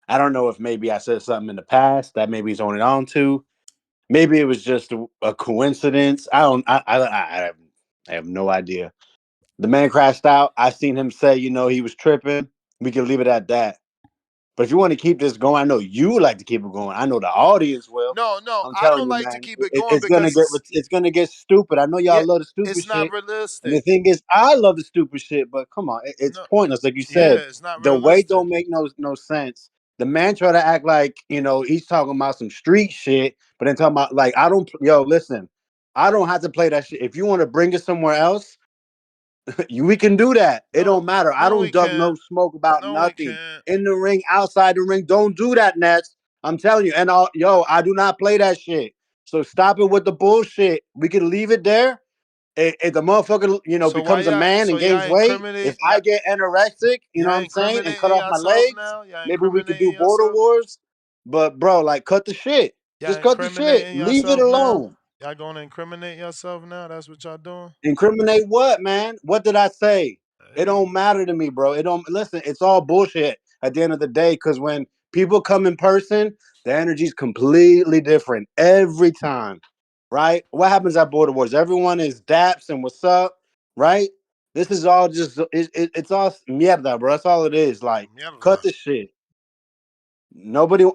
I don't know if maybe I said something in the past that maybe he's holding on to. Maybe it was just a coincidence. I don't. I have no idea. The man crashed out. I seen him say, he was tripping. We can leave it at that. But if you want to keep this going, I know you would like to keep it going. I know the audience will. No, no, I'm I telling don't you, like to man, keep it going it's gonna because get stupid. I know yeah, y'all love the stupid it's not shit, and the realistic. thing is, I love the stupid shit. But come on, it's No, pointless. Like you yeah, said, it's not the weight realistic. don't make no sense. The man try to act like he's talking about some street shit, but then talking about like I don't. Yo, listen, I don't have to play that shit. If you want to bring it somewhere else, we can do that. It No, don't matter. I no, don't we duck can't. no smoke about No, we nothing. can't. In the ring, outside the ring, don't do that, Nets. I'm telling you. And I do not play that shit. So stop it with the bullshit. We can leave it there. If the motherfucker, So why becomes a y'all? man So and gains weight, if I get anorexic, you know what y'all I'm saying, and cut incriminating off my yourself legs, now. Y'all maybe we could do incriminating border yourself. wars. But bro, like, cut the shit. Y'all Just cut the shit. incriminating Leave it yourself now. alone. Y'all gonna incriminate yourself now? That's what y'all doing. Incriminate what, man? What did I say? It Hey, don't matter to me, bro. It don't listen. It's all bullshit at the end of the day. Because when people come in person, the energy's completely different every time, right? What happens at Border Wars? Everyone is daps and what's up, right? This is all just it's all mierda, bro. That's all it is. Like, cut mierda. the shit. Nobody.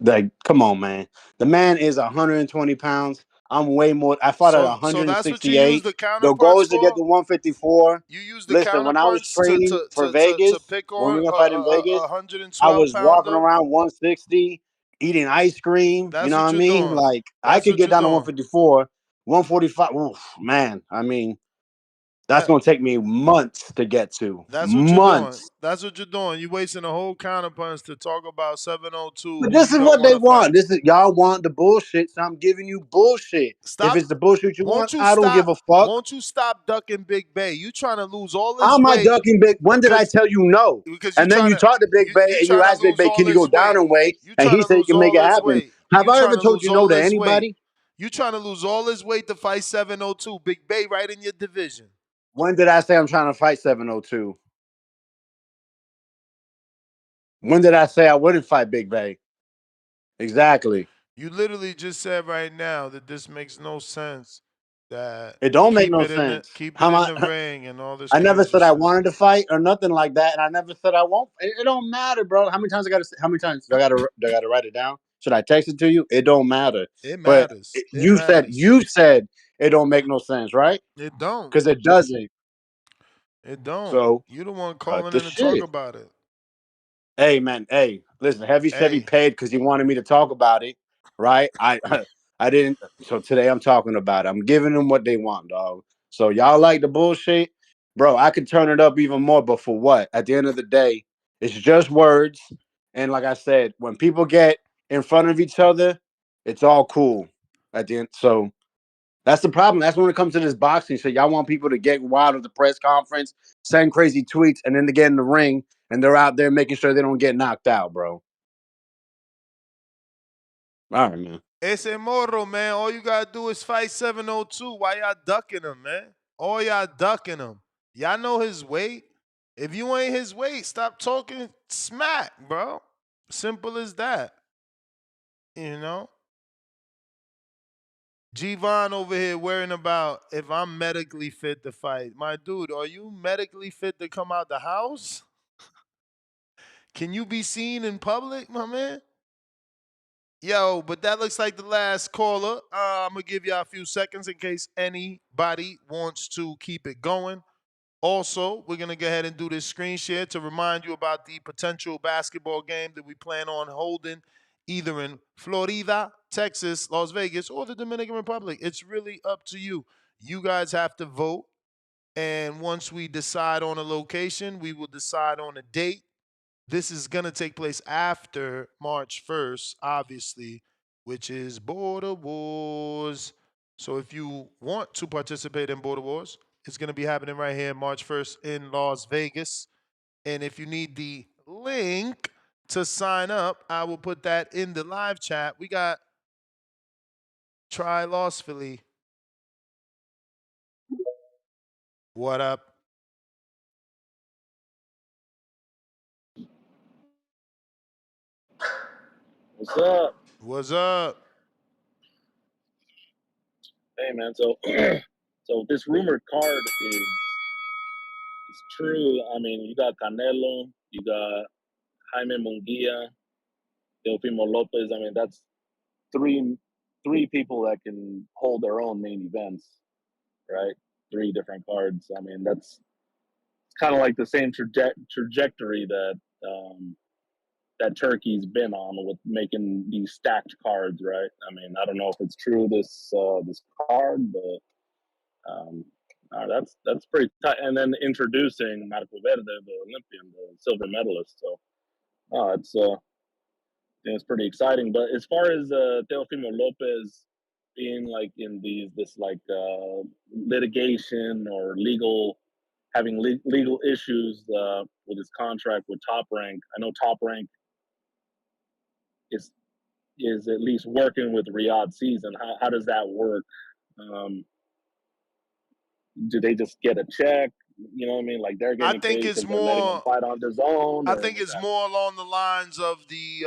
Like, come on, man. The man is 120 pounds. I'm way more. I fought at So that's what you use 168. the The goal counterpunch is to get for. to 154. You use the Listen, when I was counterpunch training for to Vegas, pick when we on were a, gonna fight in a Vegas, hundred and I twelve was walking pounder. around 160, eating ice cream. You That's know what what I you're mean? doing. Like, I That's could what get you're down to doing. 154, 145. Oof, man. I mean, that's That gonna take me months to get to. that's what you're doing. Months. That's what you're doing. You wasting a whole counterpunch to talk about 702 But who this you is don't what want they to fight. want. This is y'all want the bullshit, so I'm giving you bullshit. If Stop. it's the bullshit you want, Won't you I don't stop? give a fuck. Won't you stop ducking Big Bay? You trying to lose all How this am I weight ducking Big? When did I because tell you no? you And then trying you to talk to Big Bay you and you trying to ask Big lose Bay, all can you go this down weight. in weight? You And trying he to said he lose can make all it this happen. weight. Have You I trying ever to told lose you no all to this weight. anybody? You trying to lose all this weight to fight 702. Big Bay right in your division. When did I say I'm trying to fight 702? When did I say I wouldn't fight Big Bay? Exactly. You literally just said right now that this makes no sense. That It don't make no sense. keep it How in am the I? ring and all this I never crazy said I shit. wanted to fight or nothing like that, and I never said I won't. It don't matter, bro. How many times I got to? How many times do I got to write it down? Should I text it to you? It don't matter. It But matters. It you said matters. it don't make no sense, right? It don't. Because it doesn't. It don't. So You the one cut calling the in to talk shit. about it. Hey man, hey, listen, Heavy said he Hey, paid because he wanted me to talk about it, right? I didn't. So today I'm talking about it. I'm giving them what they want, dog. So y'all like the bullshit, bro? I could turn it up even more, but for what? At the end of the day, it's just words. And like I said, when people get in front of each other, It's all cool at the end. So that's the problem. That's when it comes to this boxing shit. Y'all want people to get wild at the press conference, send crazy tweets, and then to get in the ring, and they're out there making sure they don't get knocked out, bro. All right, man. Ese morro, man. All you gotta do is fight 702. Why y'all ducking him, man? All y'all ducking him. Y'all know his weight. If you ain't his weight, stop talking smack, bro. Simple as that. You know? G-Von over here worrying about if I'm medically fit to fight. My dude, are you medically fit to come out the house? Can you be seen in public, my man? Yo, but that looks like the last caller. I'm going to give y'all a few seconds in case anybody wants to keep it going. Also, we're going to go ahead and do this screen share to remind you about the potential basketball game that we plan on holding either in Florida, Texas, Las Vegas, or the Dominican Republic. It's really up to you. You guys have to vote. And once we decide on a location, we will decide on a date. This is going to take place after March 1st, obviously, which is Border Wars. So if you want to participate in Border Wars, it's going to be happening right here March 1st in Las Vegas. And if you need the link to sign up, I will put that in the live chat. We got Try Loss Philly. What up? What's up? What's up? Hey man, so so this rumored card is true. I mean, you got Canelo, you got Jaime Munguia, Teofimo Lopez. I mean, that's three people that can hold their own main events, right? Three different cards. I mean, that's kind of like the same trajectory that that Turkey's been on with making these stacked cards, right? I mean, I don't know if it's true this card, but that's pretty tight. And then introducing Marco Verde, the Olympian, the silver medalist. So I think it's pretty exciting. But as far as Teofimo Lopez being like in this like litigation or legal having legal issues with his contract with Top Rank, I know Top Rank is is at least working with Riyadh Season. How does that work? Um, do they just get a check? You know what I mean? Like they're I getting think paid it's because they're letting them more. fight on their own, I or think what's it's that? more along the lines of the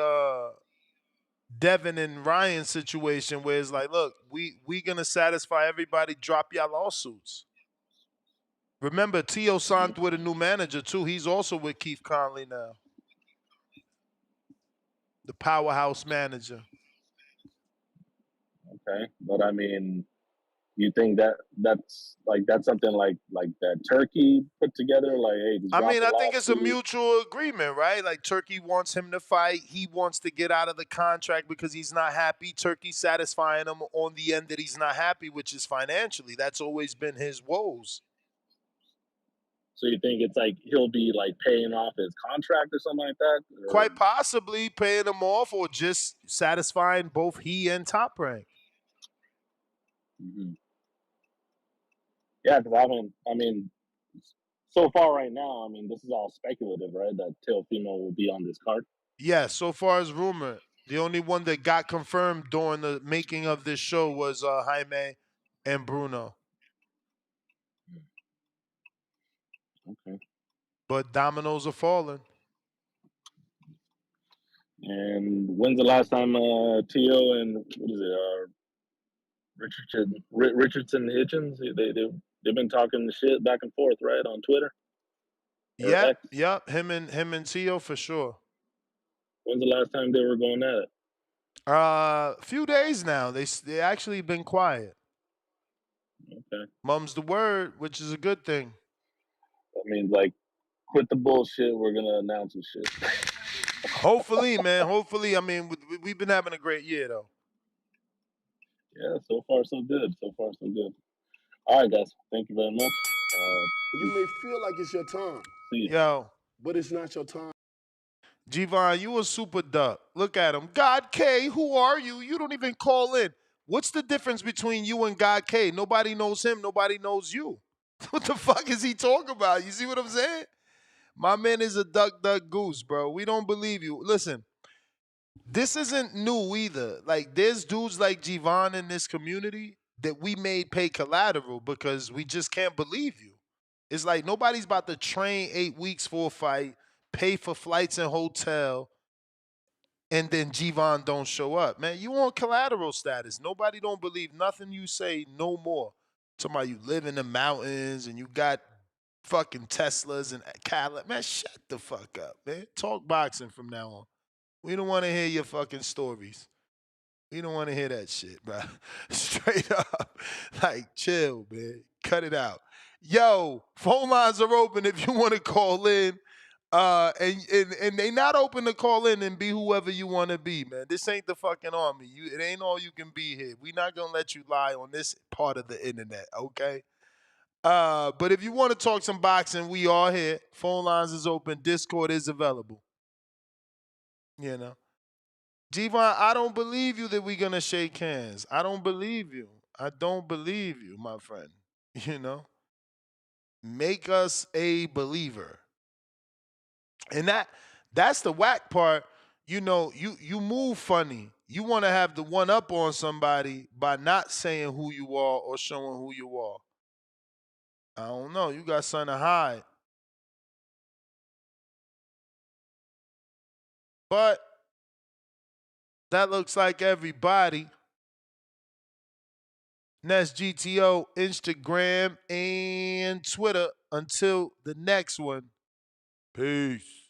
Devin and Ryan situation, where it's like, look, we gonna satisfy everybody. Drop y'all lawsuits. Remember, Tio Mm, signed with a new manager too. He's also with Keith Conley now, the powerhouse manager. okay, but I mean, you think that that's something like that Turkey put together? Like, hey, just I drop mean, the I think it's a lawsuit. mutual agreement, right? Like Turkey wants him to fight. He wants to get out of the contract because he's not happy. Turkey satisfying him on the end that he's not happy, which is financially. That's always been his woes. So you think it's like he'll be like paying off his contract or something like that, or Quite possibly paying him off or just satisfying both he and Top Rank. mm-hmm. Yeah, because I mean, so far right now, I mean, this is all speculative, right? That Teofimo will be on this card. Yes, so far as rumor. The only one that got confirmed during the making of this show was Jaime and Bruno. Okay. But dominoes are falling. And when's the last time Tio and what is it, Richardson Hitchens? They've been talking the shit back and forth, right, on Twitter or Yep, X. yep. Him and Tio for sure. When's the last time they were going at it? Few days now. They actually been quiet. Okay, Mum's the word, which is a good thing. that means like quit the bullshit. We're gonna announce some shit. Hopefully, man. Hopefully, I mean, we've been having a great year though. Yeah, so far so good. So far so good. All right, guys. Thank you very much. You Peace. may feel like it's your time, See you. Yo, but it's not your time. Javon, you a super duck. Look at him. God K, who are you? You don't even call in. What's the difference between you and God K? Nobody knows him. Nobody knows you. What the fuck is he talking about? You see what I'm saying? My man is a duck, duck, goose, bro. We don't believe you. Listen, this isn't new either. Like, there's dudes like Javon in this community that we made pay collateral because we just can't believe you. It's like nobody's about to train 8 weeks for a fight, pay for flights and hotel, and then Javon don't show up. Man, you on collateral status. Nobody don't believe nothing you say no more. Talking about you live in the mountains and you got fucking Teslas and Cadillac. Man, shut the fuck up, man. Talk boxing from now on. We don't want to hear your fucking stories. We don't want to hear that shit, bro. Straight up. Like, chill, man. Cut it out. Yo, phone lines are open if you want to call in. And they not open to call in and be whoever you want to be, man. This ain't the fucking army. It ain't all you can be here. We not gonna let you lie on this part of the internet, okay? But if you want to talk some boxing, we are here. Phone lines is open. Discord is available. You know. Javon, I don't believe you that we're gonna shake hands. I don't believe you. I don't believe you, my friend. You know, make us a believer, and that's the whack part. You know, you move funny. You want to have the one up on somebody by not saying who you are or showing who you are. I don't know. You got something to hide, but that looks like everybody. And that's GTO, Instagram, and Twitter. Until the next one, peace.